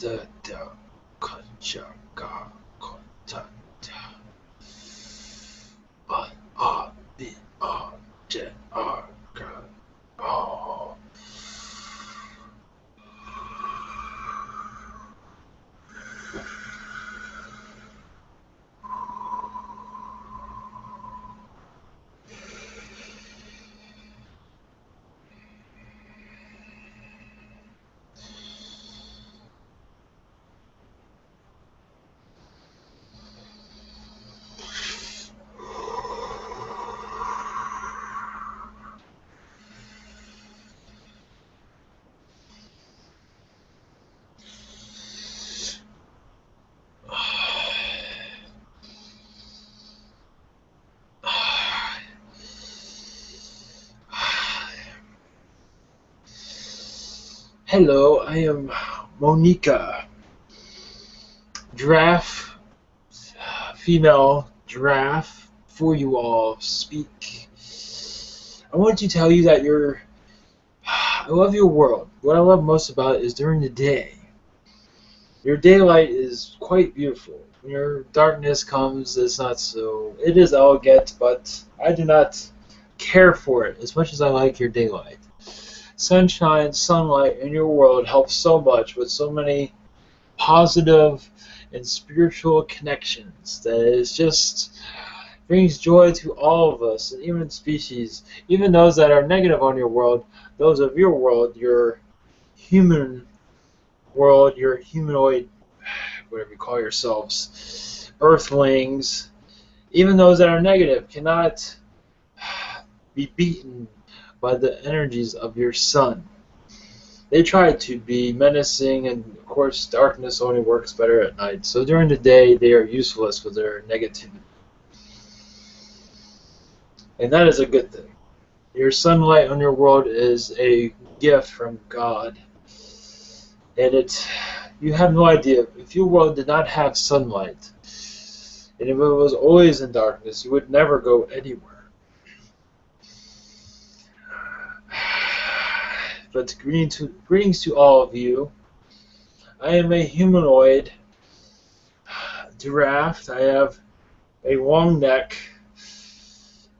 da Kachaga Kotata But the Jet Oh. Hello, I am Monica. Giraffe, female giraffe, for you all speak. I want to tell you that I love your world. What I love most about it is during the day. Your daylight is quite beautiful. When your darkness comes, it's not so. It is elegant, but I do not care for it as much as I like your daylight. Sunshine, sunlight in your world helps so much with so many positive and spiritual connections that it just brings joy to all of us, and even species, even those that are negative on your world, those of your world, your human world, your humanoid, whatever you call yourselves, earthlings, even those that are negative cannot be beaten by the energies of your sun. They try to be menacing, and of course darkness only works better at night. So during the day they are useless with their negativity. And that is a good thing. Your sunlight on your world is a gift from God. And you have no idea, if your world did not have sunlight, and if it was always in darkness, you would never go anywhere. But greetings to all of you. I am a humanoid giraffe. I have a long neck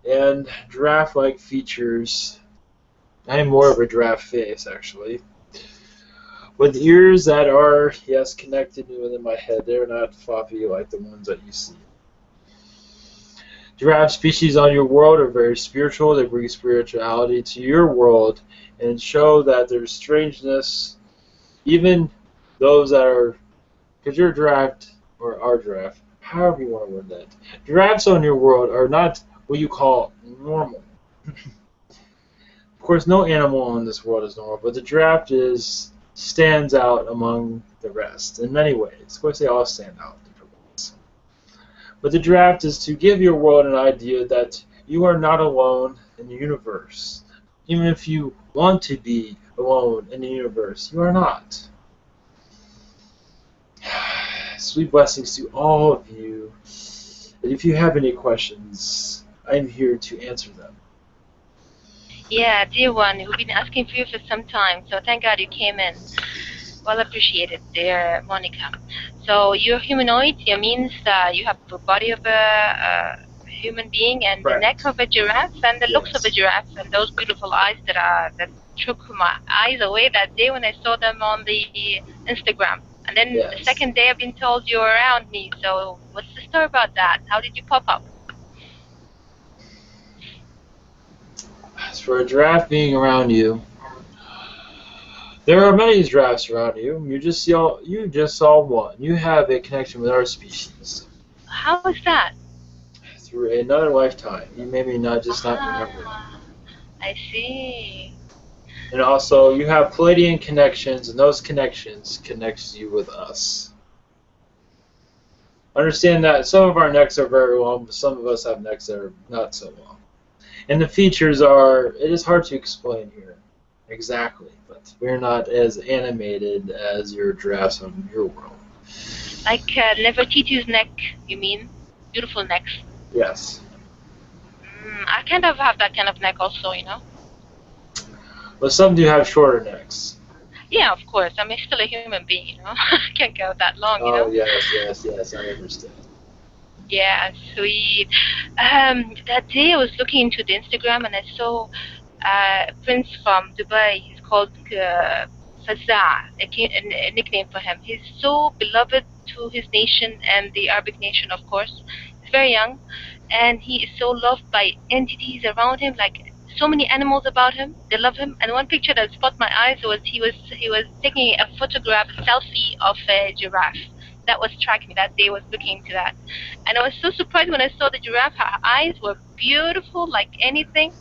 and giraffe-like features. I am more of a giraffe face, actually. With ears that are, yes, connected within my head. They're not floppy like the ones that you see. Giraffe species on your world are very spiritual. They bring spirituality to your world and show that there's strangeness. Even those that are, because you're a giraffe, or are giraffe, however you want to word that. Giraffes on your world are not what you call normal. Of course, no animal on this world is normal, but the giraffe stands out among the rest in many ways. Of course, they all stand out in different ways. But the giraffe is to give your world an idea that you are not alone in the universe. Even if you want to be alone in the universe, you are not. Sweet blessings to all of you. And if you have any questions, I'm here to answer them. Yeah, dear one, we've been asking for you for some time, so thank God you came in. Well appreciated, dear Monica. So you're humanoid. It means that you have the body of a human being and Correct. the neck of a giraffe and the looks of a Yes. giraffe and those beautiful eyes that took my eyes away that day when I saw them on the Instagram. And then Yes. the second day I've been told you're around me. So what's the story about that? How did you pop up? As for a giraffe being around you, there are many giraffes around you. You just saw one. You have a connection with our species How is that? through another lifetime. You maybe not remember. I see. And also, you have Pleiadian connections, and those connections connects you with us. Understand that some of our necks are very long, but some of us have necks that are not so long. And the features it is hard to explain here exactly, but we're not as animated as your giraffes on your world. Like Nefertiti's neck, you mean? Beautiful necks. Yes. I kind of have that kind of neck also, you know? But some do have shorter necks. Yeah, of course. I'm still a human being, you know. I can't go that long, you Oh know. yes, I understand. Yeah, sweet. That day I was looking into the Instagram and I saw a prince from Dubai. He's called Fazza, a nickname for him. He's so beloved to his nation and the Arabic nation, of course. He's very young, and he is so loved by entities around him, like so many animals about him. They love him. And one picture that caught my eyes was he was taking a photograph, a selfie of a giraffe. That was striking me. That day I was looking into that. And I was so surprised when I saw the giraffe. Her eyes were beautiful, like anything.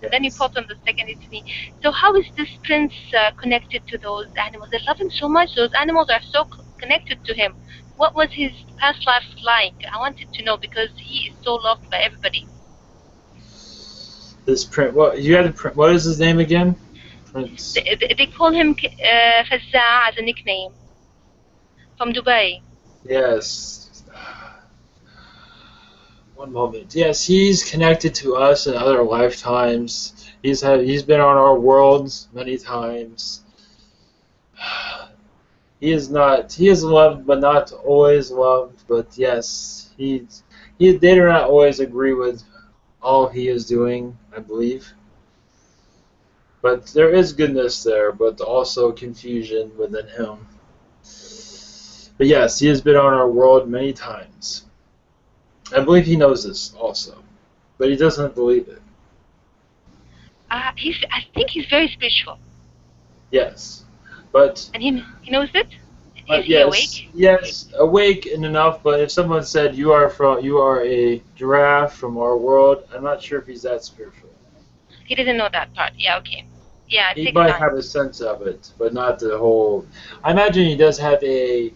And then you Yes. popped on the second to me. So how is this prince connected to those animals? They love him so much. Those animals are so connected to him. What was his past life like? I wanted to know because he is so loved by everybody. This print. What you had to print? What is his name again? Prince. They call him Fazza as a nickname from Dubai. Yes. One moment. Yes, he's connected to us in other lifetimes. He's been on our worlds many times. He is loved but not always loved, but yes, they do not always agree with all he is doing, I believe. But there is goodness there, but also confusion within him. But yes, he has been on our world many times. I believe he knows this also, but he doesn't believe it. I think he's very spiritual, Yes, but and he knows it. Is he yes, awake? yes, awake and enough. But if someone said you are a giraffe from our world, I'm not sure if he's that spiritual. He doesn't know that part. Yeah, okay. Yeah, it He takes might time. have a sense of it, but not the whole. I imagine he does have a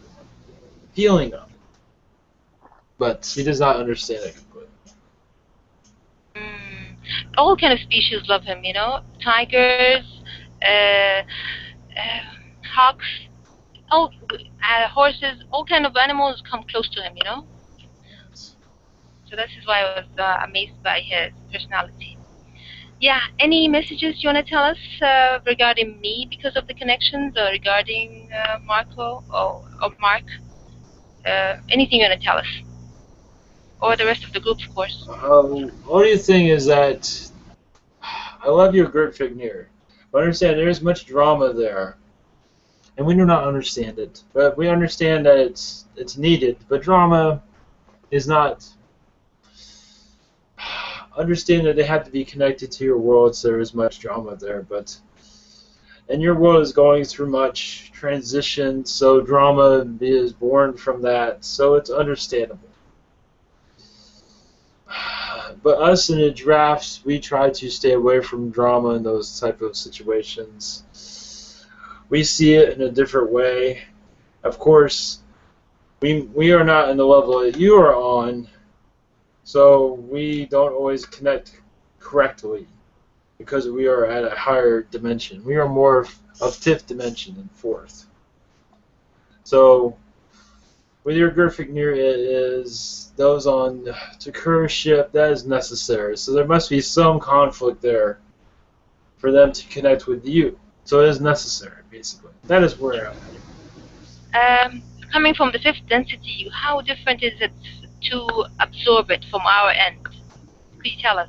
feeling of it, but he does not understand it completely. Mm. All kind of species love him, you know. Tigers, uh, hawks, all horses, all kind of animals come close to him, you know. Yes. So this is why I was amazed by his personality. Yeah. Any messages you want to tell us regarding me because of the connections, or regarding Marco or Mark? Anything you want to tell us, or the rest of the group, of course. Only thing is that I love your Gert Figneer. But understand there is much drama there, and we do not understand it. But we understand that it's needed. But drama is not. Understand that they have to be connected to your world, so there is much drama there. But and your world is going through much transition, so drama is born from that. So it's understandable. But us in the drafts, we try to stay away from drama in those type of situations. We see it in a different way. Of course, we are not in the level that you are on, so we don't always connect correctly because we are at a higher dimension. We are more of fifth dimension than fourth. So with your graphic near it is those on Takura's ship, that is necessary. So there must be some conflict there for them to connect with you. So it is necessary, basically. That is where I'm at. Coming from the fifth density, how different is it to absorb it from our end? Could you tell us?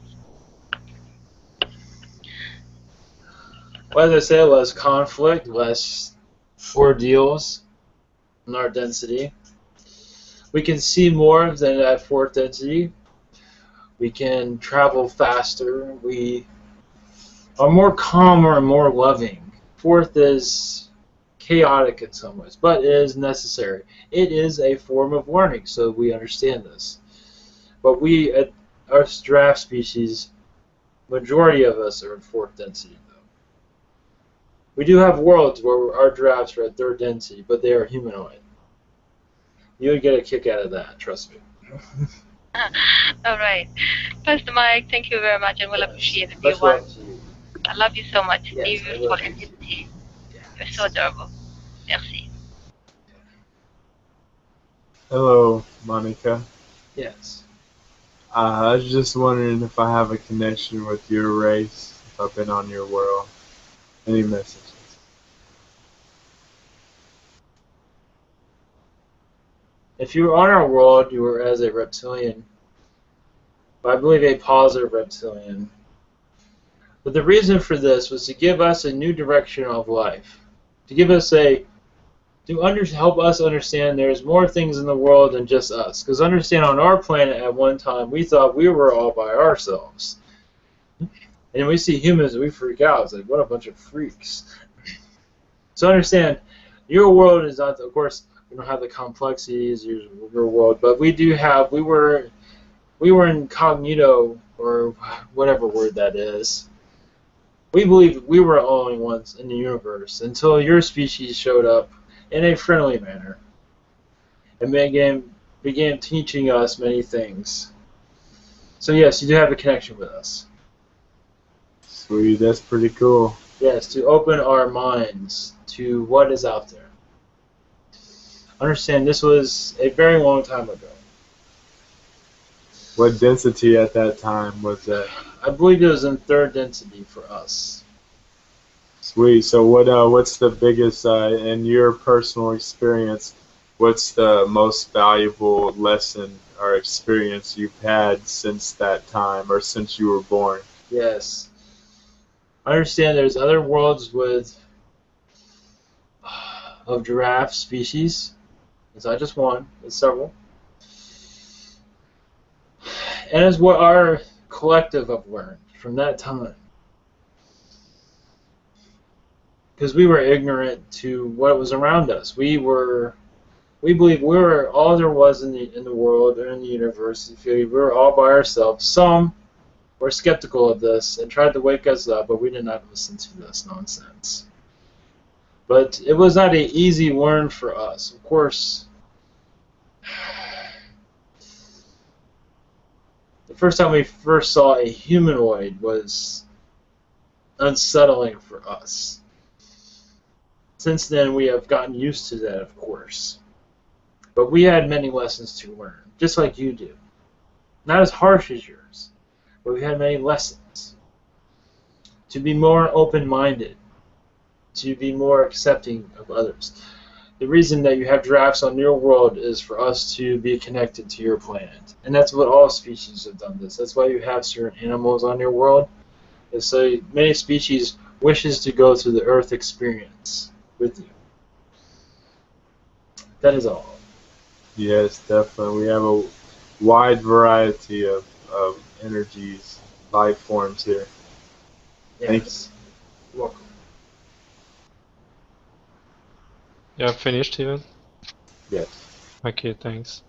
Well, as I say, less conflict, less ordeals in our density. We can see more than at fourth density. We can travel faster. We are more calmer and more loving. Fourth is chaotic in some ways, but it is necessary. It is a form of learning, so we understand this. But we, at our draft species, majority of us are in fourth density, though. We do have worlds where our drafts are at third density, but they are humanoid. You would get a kick out of that, trust me. All right. Pastor Mike, thank you very much, and we'll Yes. appreciate it. Much love to you. I love you so much. Yes, I Beautiful love you. entity. Yes. You're so adorable. Merci. Hello, Monica. Yes. I was just wondering if I have a connection with your race, if I've been on your world. Any messages? If you were on our world, you were as a reptilian. But I believe a positive reptilian. But the reason for this was to give us a new direction of life. To give us help us understand there's more things in the world than just us. Because understand, on our planet at one time, we thought we were all by ourselves. And we see humans and we freak out. It's like, what a bunch of freaks. So understand, your world is not, of course, we don't have the complexities of your world, but we were incognito, or whatever word that is. We believe we were the only ones in the universe until your species showed up in a friendly manner and began teaching us many things. So yes, you do have a connection with us. Sweet, that's pretty cool. Yes, to open our minds to what is out there. Understand, this was a very long time ago. What density at that time was that? I believe it was in third density for us. Sweet. So what's the biggest, in your personal experience, what's the most valuable lesson or experience you've had since that time or since you were born? Yes. I understand there's other worlds of giraffe species. It's not just one, it's several. And it's what our collective have learned from that time. Because we were ignorant to what was around us. We believed we were all there was in the world or in the universe. We were all by ourselves. Some were skeptical of this and tried to wake us up, but we did not listen to this nonsense. But it was not an easy learn for us. Of course, the first time we first saw a humanoid was unsettling for us. Since then, we have gotten used to that, of course. But we had many lessons to learn, just like you do. Not as harsh as yours, but we had many lessons. To be more open-minded, to be more accepting of others. The reason that you have giraffes on your world is for us to be connected to your planet. And that's what all species have done this. That's why you have certain animals on your world. And so many species wishes to go through the Earth experience with you. That is all. Yes, definitely. We have a wide variety of energies, life forms here. Yes. You're welcome. Yeah, finished even? Yes. Okay, thanks.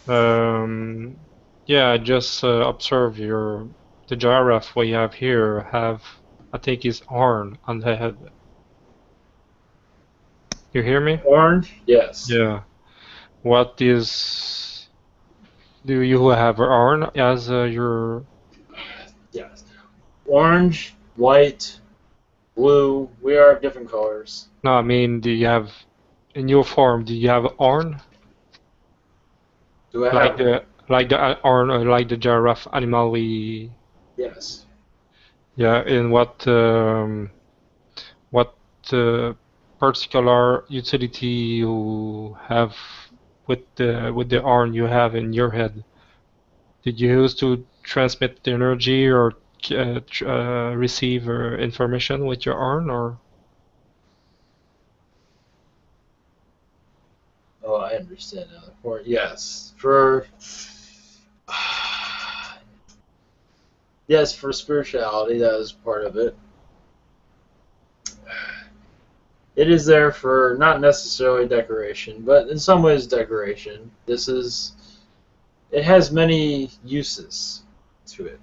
Yeah, I just observed the giraffe we have here have, I think, his horn on the head. You hear me? Orange? Yes. Yeah. What is? Do you have a horn as your? Yes. Orange, white, blue. We are of different colors. No, I mean, do you have in your form? Do you have a horn? Do I Like have? the horn, like the giraffe animal we? Yes. Yeah. In what particular utility you have with the horn you have in your head? Did you use to transmit the energy or receive information with your horn, or? Oh, I understand now. For yes, for yes, for spirituality, that is part of it. It is there for not necessarily decoration, but in some ways decoration. It has many uses to it.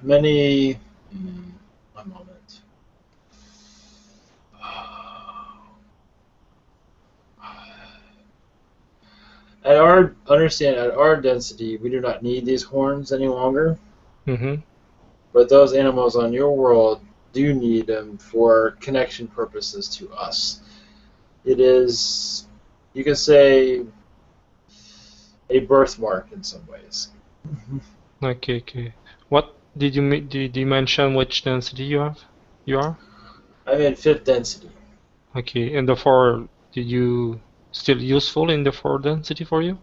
Many. One moment. At our density, we do not need these horns any longer. Mm-hmm. But those animals on your world do need them for connection purposes to us. It is, you could say, a birthmark in some ways. Okay, okay. What did you mention which density you have? You are? I'm in fifth density. Okay, and therefore did you still useful in the 4 density for you?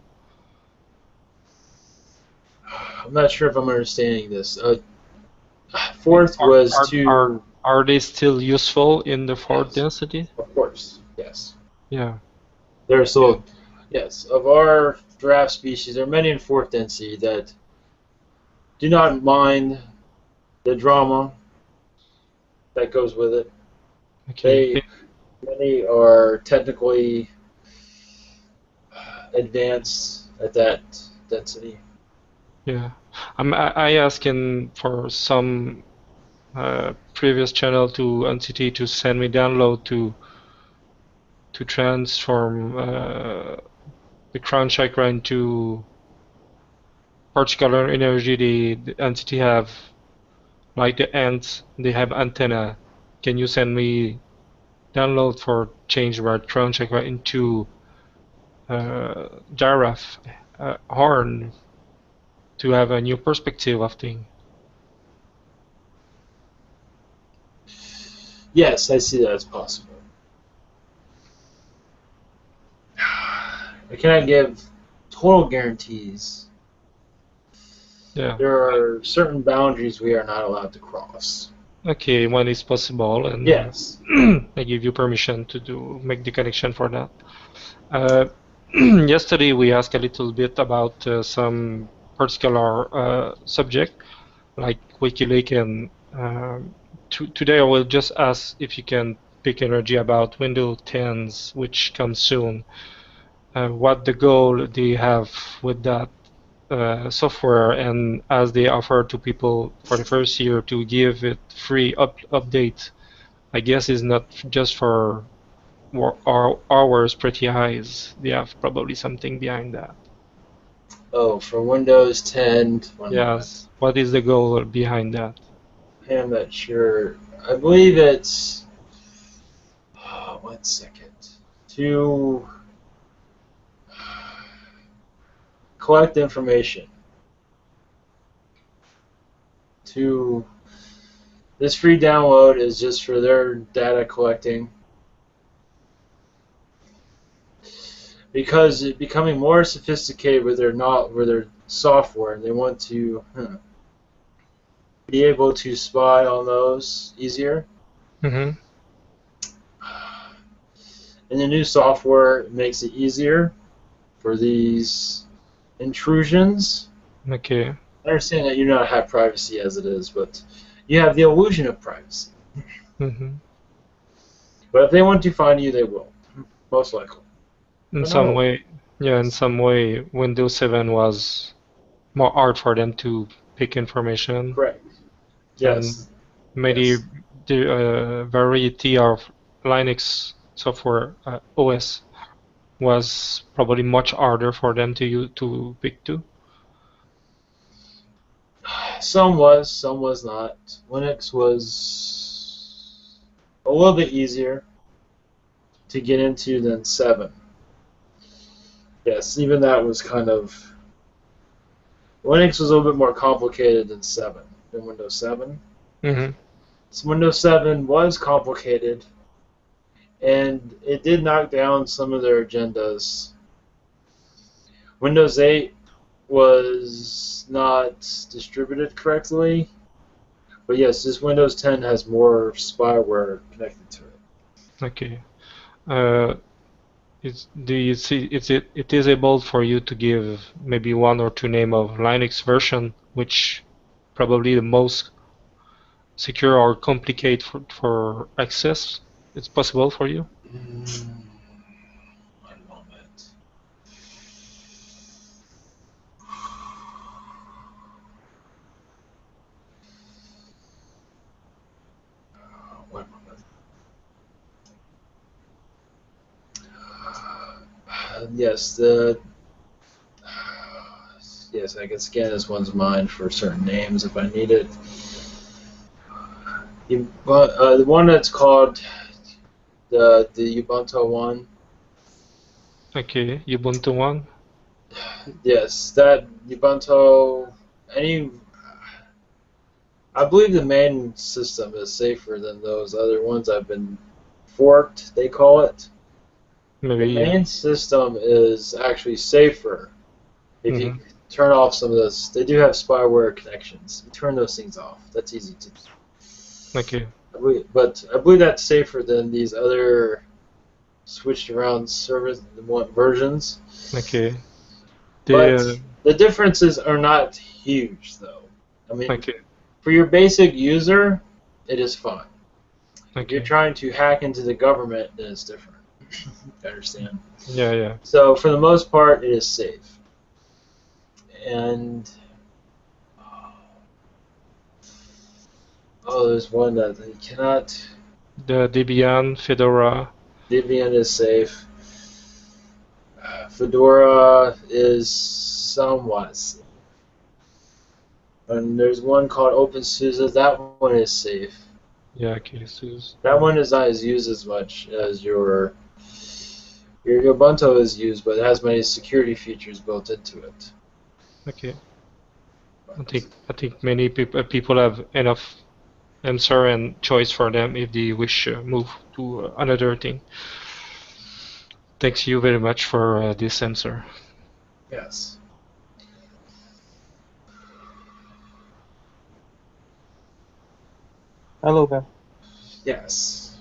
I'm not sure if I'm understanding this. Fourth was to... Are they still useful in the 4th Yes. density? Of course, yes. Yeah. They're still... Yes, of our giraffe species, there are many in 4th density that do not mind the drama that goes with it. Okay. Many are technically advanced at that density. Yeah. I asking for some previous channel to entity to send me download to transform the crown chakra into particular energy the entity have, like the ants, they have antenna. Can you send me download for change our crown chakra into giraffe horn to have a new perspective of things? Yes, I see that as possible. I cannot give total guarantees. Yeah. There are certain boundaries we are not allowed to cross. Okay, when it's possible, and yes, I give you permission to make the connection for that. Yesterday we asked a little bit about some particular subject, like WikiLeaks, and today I will just ask if you can pick energy about Windows 10s, which comes soon. What the goal they have with that software, and as they offer to people for the first year to give it free update, I guess is not just for hours, pretty eyes. They have probably something behind that. Oh, for Windows 10. Yes. What is the goal behind that? I am not sure. I believe it's... 1 second. To collect information. This free download is just for their data collecting. Because it's becoming more sophisticated with their software, and they want to be able to spy on those easier. Mm-hmm. And the new software makes it easier for these intrusions. Okay. I understand that you do not have privacy as it is, but you have the illusion of privacy. Mm-hmm. But if they want to find you, they will, most likely. In some way, yeah, in some way, Windows 7 was more hard for them to pick information. Correct. Yes. And maybe the variety of Linux software OS was probably much harder for them to pick too. Some was not. Linux was a little bit easier to get into than 7. Yes, even that was kind of... Linux was a little bit more complicated than Windows 7. Mm-hmm. So Windows 7 was complicated, and it did knock down some of their agendas. Windows 8 was not distributed correctly, but yes, this Windows 10 has more spyware connected to it. Okay. Do you see it is able for you to give maybe 1 or 2 name of Linux version, which probably the most secure or complicate for access? It's possible for you? One moment. One moment. Yes, yes, I can scan this one's mind for certain names if I need it. The one that's called the Ubuntu one. Okay, Ubuntu one. Yes, that Ubuntu. I believe the main system is safer than those other ones I've been forked. They call it. Maybe. The main system is actually safer if you turn off some of those. They do have spyware connections. You turn those things off. That's easy to do. Okay. But I believe that's safer than these other switched around service versions. Okay. But the differences are not huge, though. I mean, Okay. for your basic user, it is fine. If Okay. you're trying to hack into the government, then it's different. You understand? Yeah, yeah. So for the most part, it is safe. And there's one that you cannot. The Debian, Fedora. Debian is safe. Fedora is somewhat safe. And there's one called OpenSUSE. That one is safe. Yeah, okay, SUSE. That one is not as used as much as your Ubuntu is used, but it has many security features built into it. Okay. I think many people have enough answer and choice for them if they wish to move to another thing. Thanks you very much for this answer. Yes. Hello there. Yes.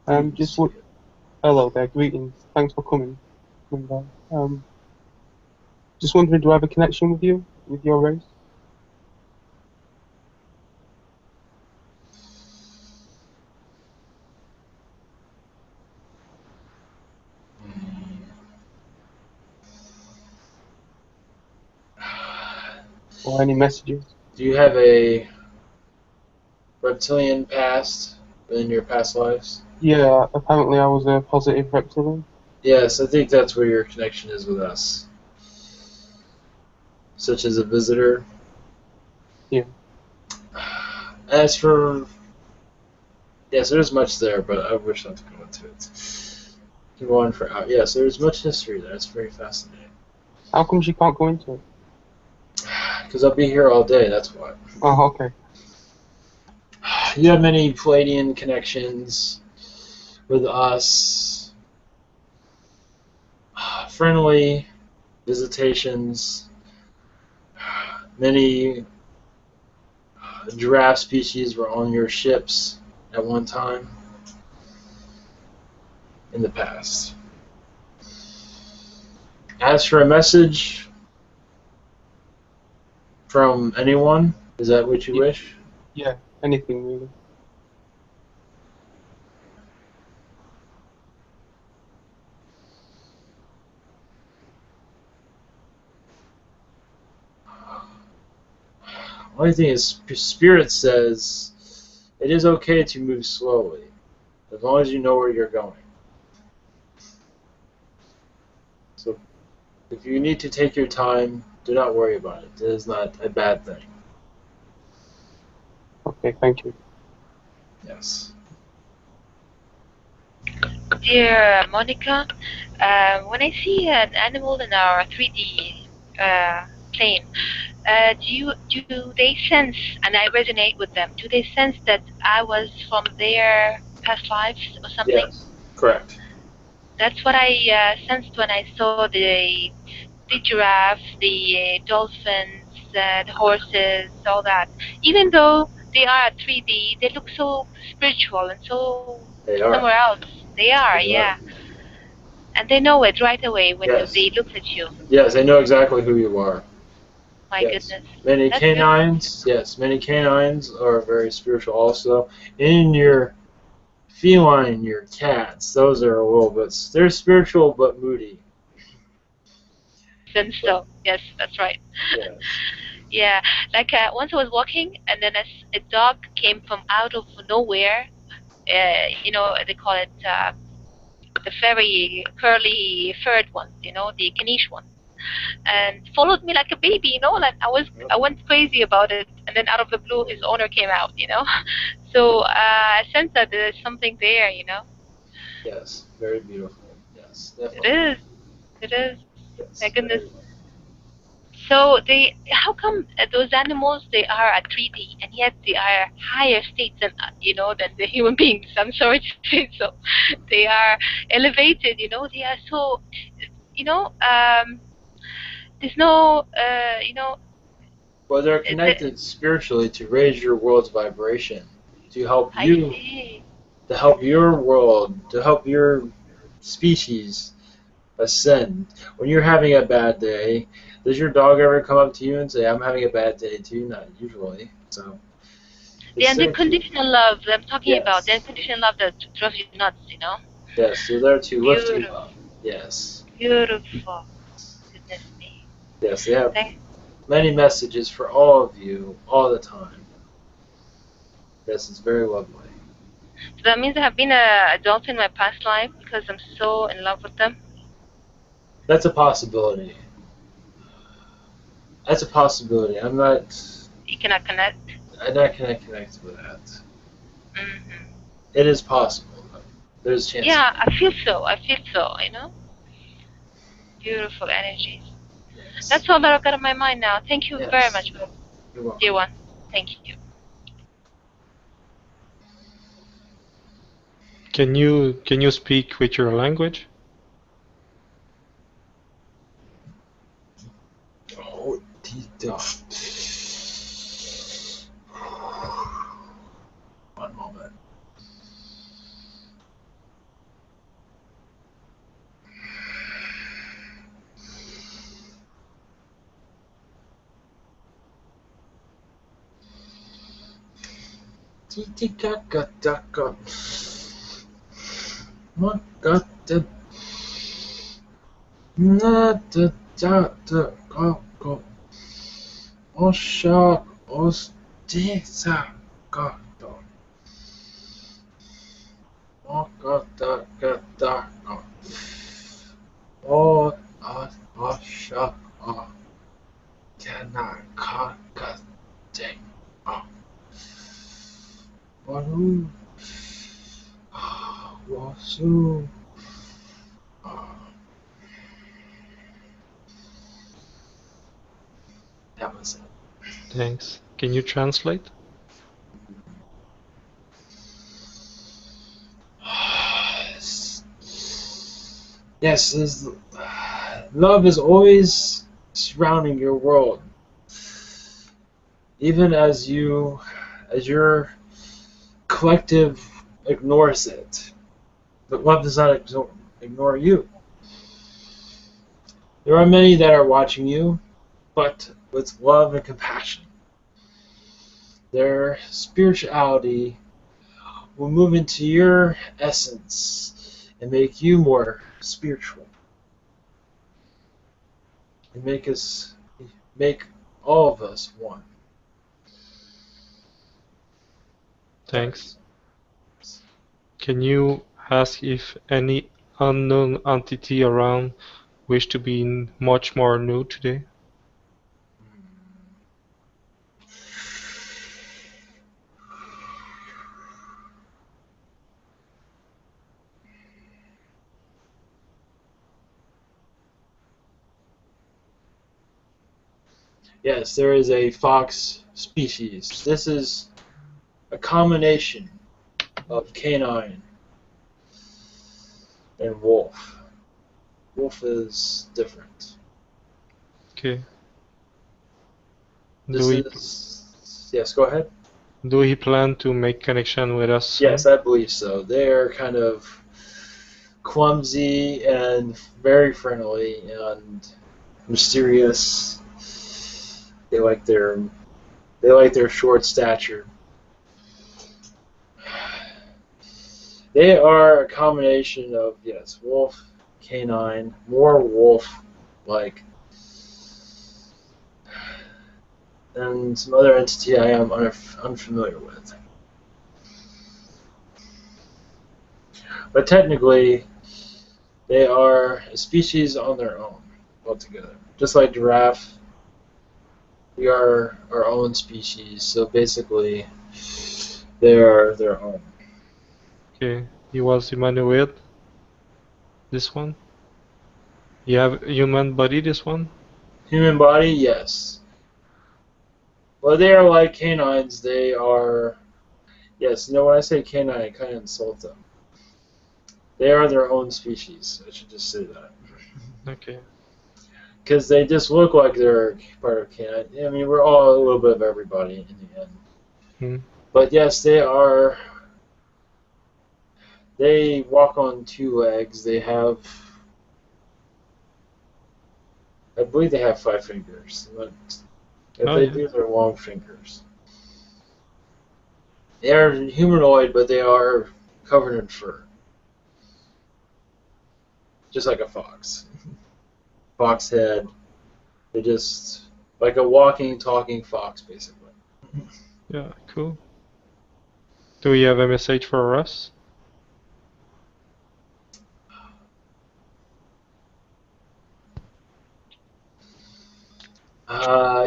Hello there. Greetings. Thanks for coming. Just wondering, do I have a connection with you, with your race? Or any messages? Do you have a reptilian past in your past lives? Yeah, apparently I was a positive reptilian. Yes, I think that's where your connection is with us. Such as a visitor. Yeah. As for... Yes, there's much there, but I wish not to go into it. Can go on for hours. Yes, there's much history there. It's very fascinating. How come you can't go into it? Because I'll be here all day, that's why. Oh, okay. You have many Pleiadian connections with us. Friendly visitations. Many giraffe species were on your ships at one time in the past. As for a message from anyone, is that what you wish? Yeah, anything really. Only thing is, Spirit says it is okay to move slowly, as long as you know where you're going. So, if you need to take your time, do not worry about it. It is not a bad thing. Okay, thank you. Yes. Dear Monica, when I see an animal in our 3D plane, do they sense, and I resonate with them, do they sense that I was from their past lives or something? Yes, correct. That's what I sensed when I saw the giraffe, the dolphins, the horses, all that. Even though they are 3D, they look so spiritual and so somewhere else. They are, yeah. And they know it right away when they look at you. Yes, they know exactly who you are. My goodness. Many That's canines, yes, many canines are very spiritual also. In your feline, your cats, those are a little bit, they're spiritual but moody. Then so, yes, that's right. Yes. Yeah, like once I was walking, and then a dog came from out of nowhere. You know, they call it the very curly furred ones, you know, the Ganesh ones, and followed me like a baby, you know. Like I went crazy about it, and then out of the blue, his owner came out, you know. So I sense that there's something there, you know. Yes, very beautiful. Yes, definitely. It is. It is. Yes, My goodness. So how come those animals they are at 3D and yet they are higher states than than the human beings? I'm sorry to say so. They are elevated. They are so. There's no. Well, they're The, connected spiritually to raise your world's vibration, to help I you, see. to help your world, to help your species ascend. When you're having a bad day, does your dog ever come up to you and say, "I'm having a bad day too"? Not usually. So The it's there to. unconditional love that I'm talking about, the Yes. unconditional love that drives you nuts. Yes, they're there to lift you Beautiful. up. Yes. Beautiful. Goodness me. Yes, they have Thank. many messages for all of you all the time. Yes, it's very lovely. So that means I have been a adult in my past life because I'm so in love with them. That's a possibility. That's a possibility. You cannot connect. I'm not gonna connect with that. Hmm. It is possible, though. There's a chance. Yeah, I feel so. I feel so. Beautiful energies. Yes. That's all that I've got on my mind now. Thank you very Yes. much, You're welcome. dear one. Thank you. Can you speak with your language? Oh, Tito. One moment. Titikakataka. Makata. Natataka. Osha. Ostisakato. Makatakataka. Oh, Osha. Kanakakate. Waru. Wasu. That was it. Thanks. Can you translate? Yes, love is always surrounding your world, even as your collective ignores it. But love does not ignore you. There are many that are watching you, but with love and compassion. Their spirituality will move into your essence and make you more spiritual and make all of us one. Thanks. Can you ask if any unknown entity around wish to be much more nude today? Yes, there is a fox species. This is a combination of canine and wolf. Wolf is different. Okay. This is yes. Go ahead. Do he plan to make connection with us soon? Yes, I believe so. They are kind of clumsy and very friendly and mysterious. They like their short stature. They are a combination of yes, wolf, canine, more wolf-like, and some other entity I am unfamiliar with. But technically, they are a species on their own altogether. Just like giraffe, we are our own species. So basically, they are their own. Okay. He was humanoid. This one? You have human body, this one? Human body, yes. Well, they are like canines. They are, yes, when I say canine, I kind of insult them. They are their own species. I should just say that. Okay. Because they just look like they're part of canine. I mean, we're all a little bit of everybody in the end. Hmm. But yes, they are. They walk on two legs. They have, I believe they have 5 fingers. But if Oh they yeah. do, they're long fingers. They are humanoid, but they are covered in fur. Just like a fox. Fox head. They just, like a walking, talking fox, basically. Yeah. Cool. Do you have a message for us?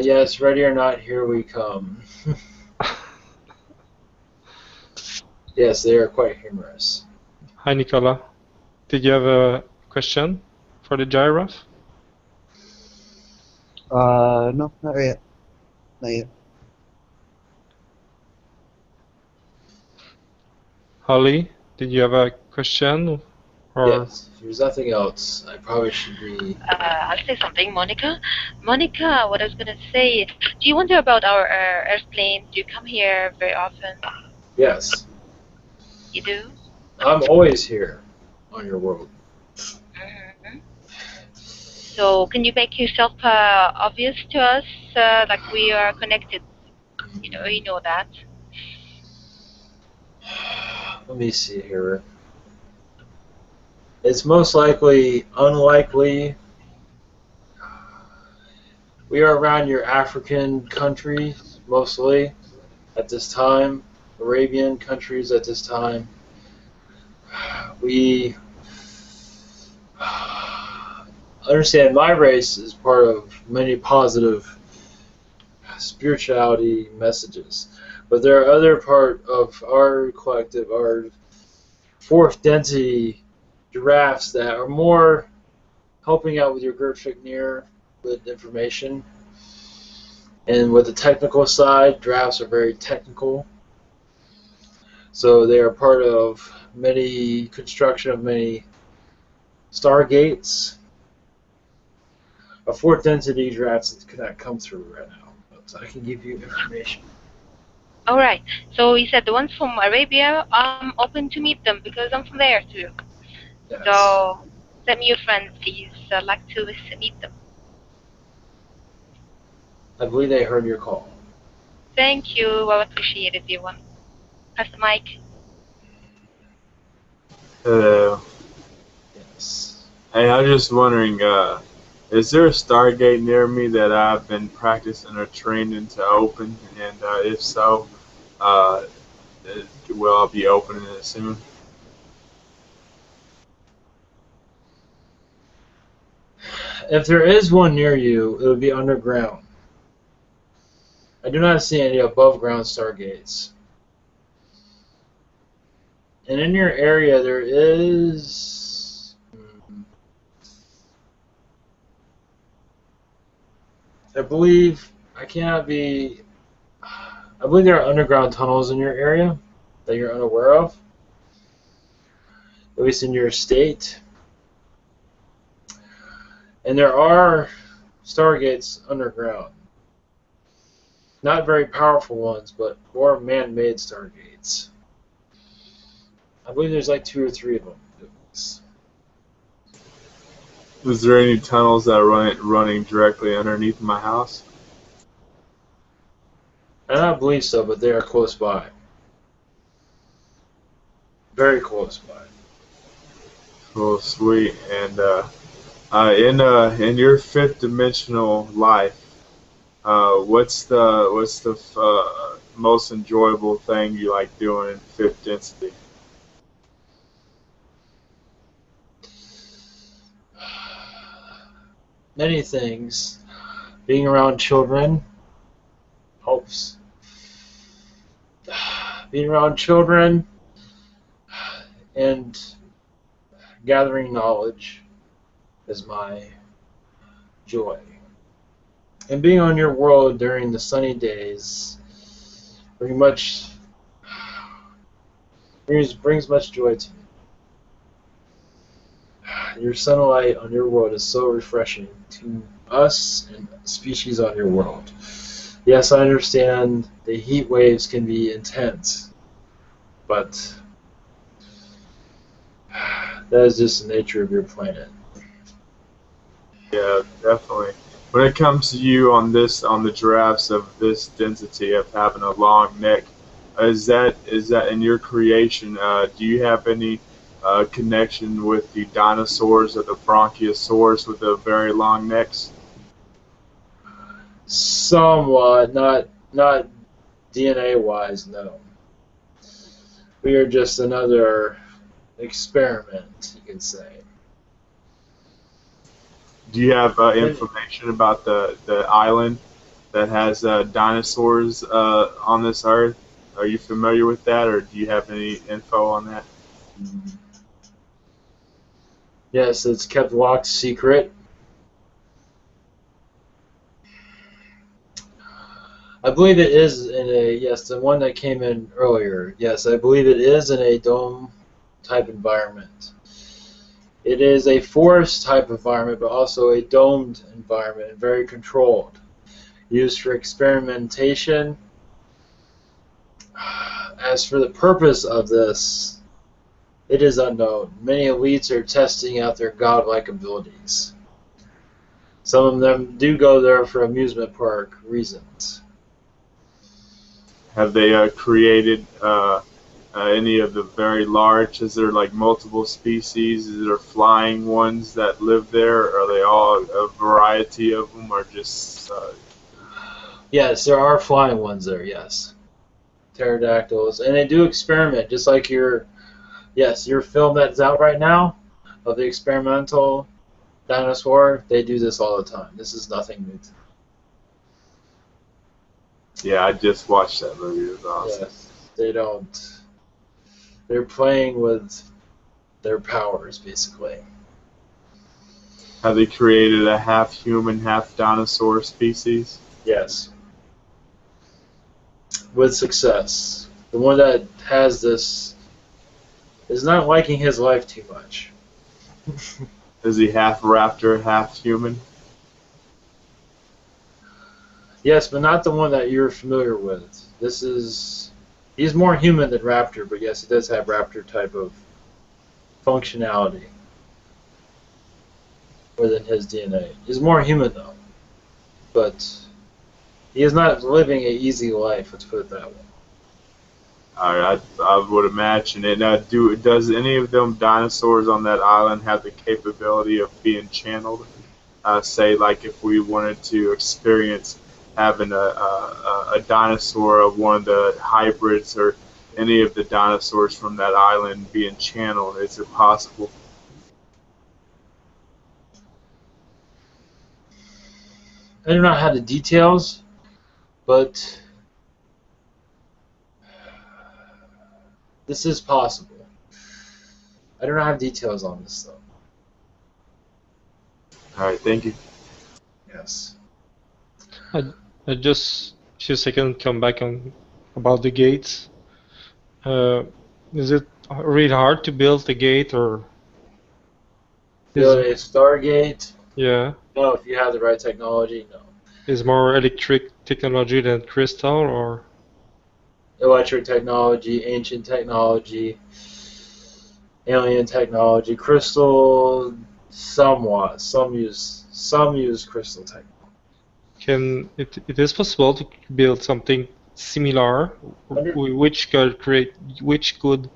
Yes, ready or not, here we come. Yes, they are quite humorous. Hi, Nicola. Did you have a question for the giraffe? No, not yet. Not yet. Holly, did you have a question? Or Yes, if there's nothing else, I probably should be. I'll say something, Monica. Monica, what I was gonna say, do you wonder about our airplane? Do you come here very often? Yes, You do? I'm always here on your world. Hmm. So can you make yourself obvious to us, like we are connected? You know that. Let me see here. It's most likely unlikely. We are around your African countries, mostly, at this time. Arabian countries at this time. We understand my race is part of many positive spirituality messages. But there are other part of our collective, our fourth density giraffes that are more helping out with your Gertficknir with information. And with the technical side, giraffes are very technical. So they are part of many construction of many stargates. A fourth density giraffes cannot come through right now. So I can give you information. All right. So you said the ones from Arabia, I'm open to meet them because I'm from there too. Yes. So send me your friends, please. I'd like to meet them. I believe they heard your call. Thank you. I appreciate it, dear one. Pass the mic. Hello. Yes. Hey, I was just wondering, is there a Stargate near me that I've been practicing or training to open? And if so, uh, will I be opening it soon? If there is one near you, it would be underground. I do not see any above ground stargates. And in your area, there is. I believe. I cannot be. I believe there are underground tunnels in your area that you're unaware of, at least in your state. And there are stargates underground. Not very powerful ones, but more man made stargates. I believe there's like 2 or 3 of them. Is there any tunnels that are running directly underneath my house? I don't believe so, but they are close by. Very close by. Oh, sweet. And in your fifth dimensional life, what's the most enjoyable thing you like doing in fifth density? Many things. Being around children helps. Being around children and gathering knowledge is my joy. And being on your world during the sunny days brings much joy to me. Your sunlight on your world is so refreshing to us and species on your world. Yes, I understand the heat waves can be intense, but that is just the nature of your planet. Yeah, definitely. When it comes to you on the giraffes of this density of having a long neck, is that in your creation? Do you have any connection with the dinosaurs or the bronchiosaurs with the very long necks? Somewhat, not DNA wise, no. We are just another experiment, you can say. Do you have information about the island that has dinosaurs on this earth? Are you familiar with that, or do you have any info on that? Yes, it's kept locked secret. I believe it is in a, yes, the one that came in earlier. Yes, I believe it is in a dome type environment. It is a forest type environment, but also a domed environment, very controlled, used for experimentation. As for the purpose of this, it is unknown. Many elites are testing out their godlike abilities. Some of them do go there for amusement park reasons. Have they created any of the very large? Is there like multiple species? Is there flying ones that live there? Are they all a variety of them, or just? Yes, there are flying ones there. Yes, pterodactyls, and they do experiment, just like your film that's out right now of the experimental dinosaur. They do this all the time. This is nothing new to them. Yeah, I just watched that movie. It was awesome. Yes, they don't. They're playing with their powers, basically. Have they created a half human, half dinosaur species? Yes, with success. The one that has this is not liking his life too much. Is he half raptor, half human? Yes, but not the one that you're familiar with. He's more human than raptor, but yes, he does have raptor type of functionality within his DNA. He's more human though, but he is not living an easy life. Let's put it that way. I would imagine it. Does any of them dinosaurs on that island have the capability of being channeled? Say, like if we wanted to experience having a dinosaur of one of the hybrids or any of the dinosaurs from that island being channeled, is it possible? I do not have the details, but this is possible. I do not have details on this though. All right, thank you. Yes. I just a few seconds come back on about the gates. Is it really hard to build the gate, or Build a Stargate? yeah, No, if you have the right technology, no. is more electric technology than crystal, or Electric technology, ancient technology, alien technology, crystal, somewhat. Some use crystal technology. it is possible to build something similar, which could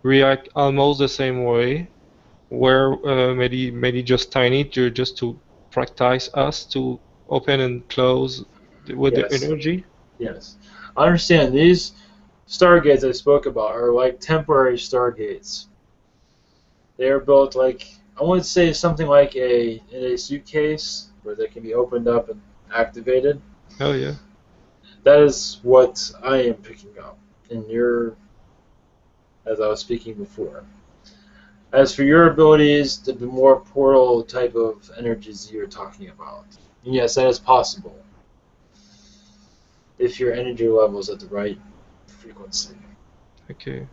react almost the same way, where maybe just tiny, just to practice us to open and close with the Yes. energy. Yes. I understand these stargates I spoke about are like temporary stargates. They are built like, I would say something like in a suitcase where they can be opened up and activated. Oh yeah. That is what I am picking up as I was speaking before. As for your abilities, the more portal type of energies you're talking about, yes, that is possible. if your energy level is at the right frequency. Okay.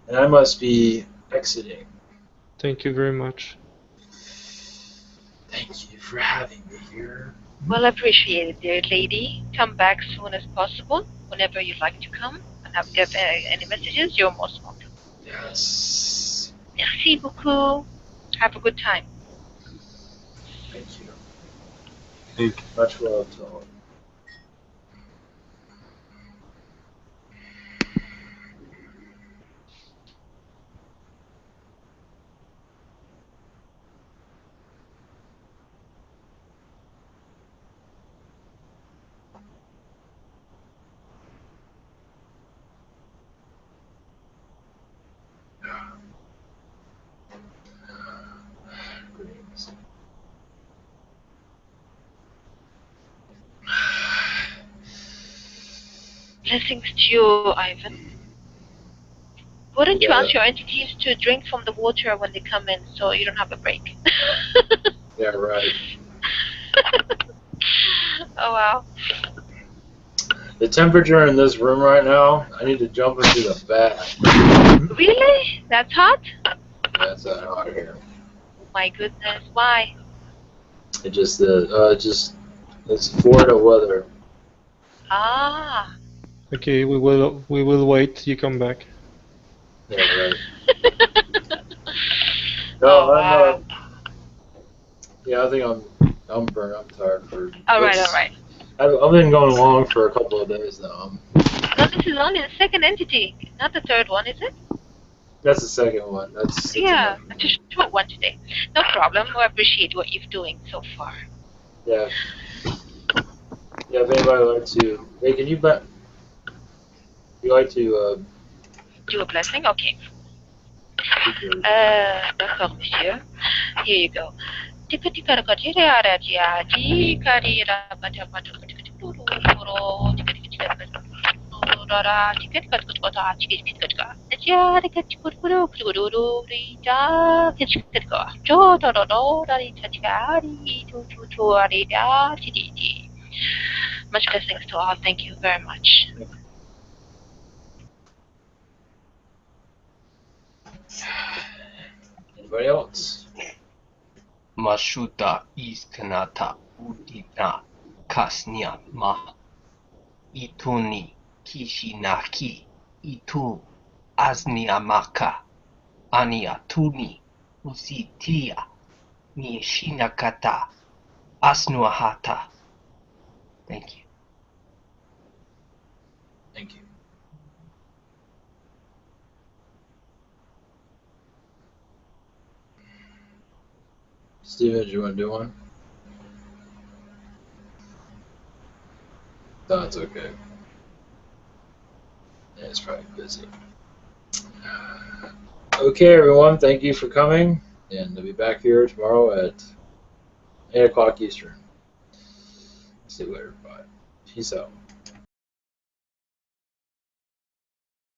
And I must be exiting. Thank you very much. Thank you for having me here. Well appreciated, dear lady. Come back soon as possible, whenever you'd like to come. And have give any messages, you're most welcome. Yes. Merci beaucoup. Have a good time. Thank you. Thank you. Much love to all. Greetings. Blessings to you, Ivan. Wouldn't you Yeah. ask your entities to drink from the water when they come in so you don't have a break? Yeah, right. Oh, wow. The temperature in this room right now, I need to jump into the bath. Really? That's hot? That's hot here. Oh, my goodness. Why? It just, it's Florida weather. Ah. Okay, we will wait. You come back. Yeah, right. Oh, No, wow. yeah, I think I'm burnt. I'm tired for. All right. I've been going along for a couple of days now. No, this is only the second entity, not the third one, is it? That's the second one. That's Yeah, enough. it's a short one today. No problem. I appreciate what you're doing so far. Yeah. Yeah, if anybody would like to, hey, can you bet? You like to Do a blessing? Okay. keep your D'accord, monsieur. Here you go. Much blessings to all. Thank you very much. anybody else? Mashuta iskanata udina kasnya ma ituni kishinaki itu asniamaka aniatuni usitia ni shinakata asnuahata. Thank you. Thank you. Steven, do you want to do one? No, it's okay. Yeah, it's probably busy. Okay, everyone, thank you for coming, and I'll be back here tomorrow at 8 o'clock Eastern. See you later. Bye. Peace out.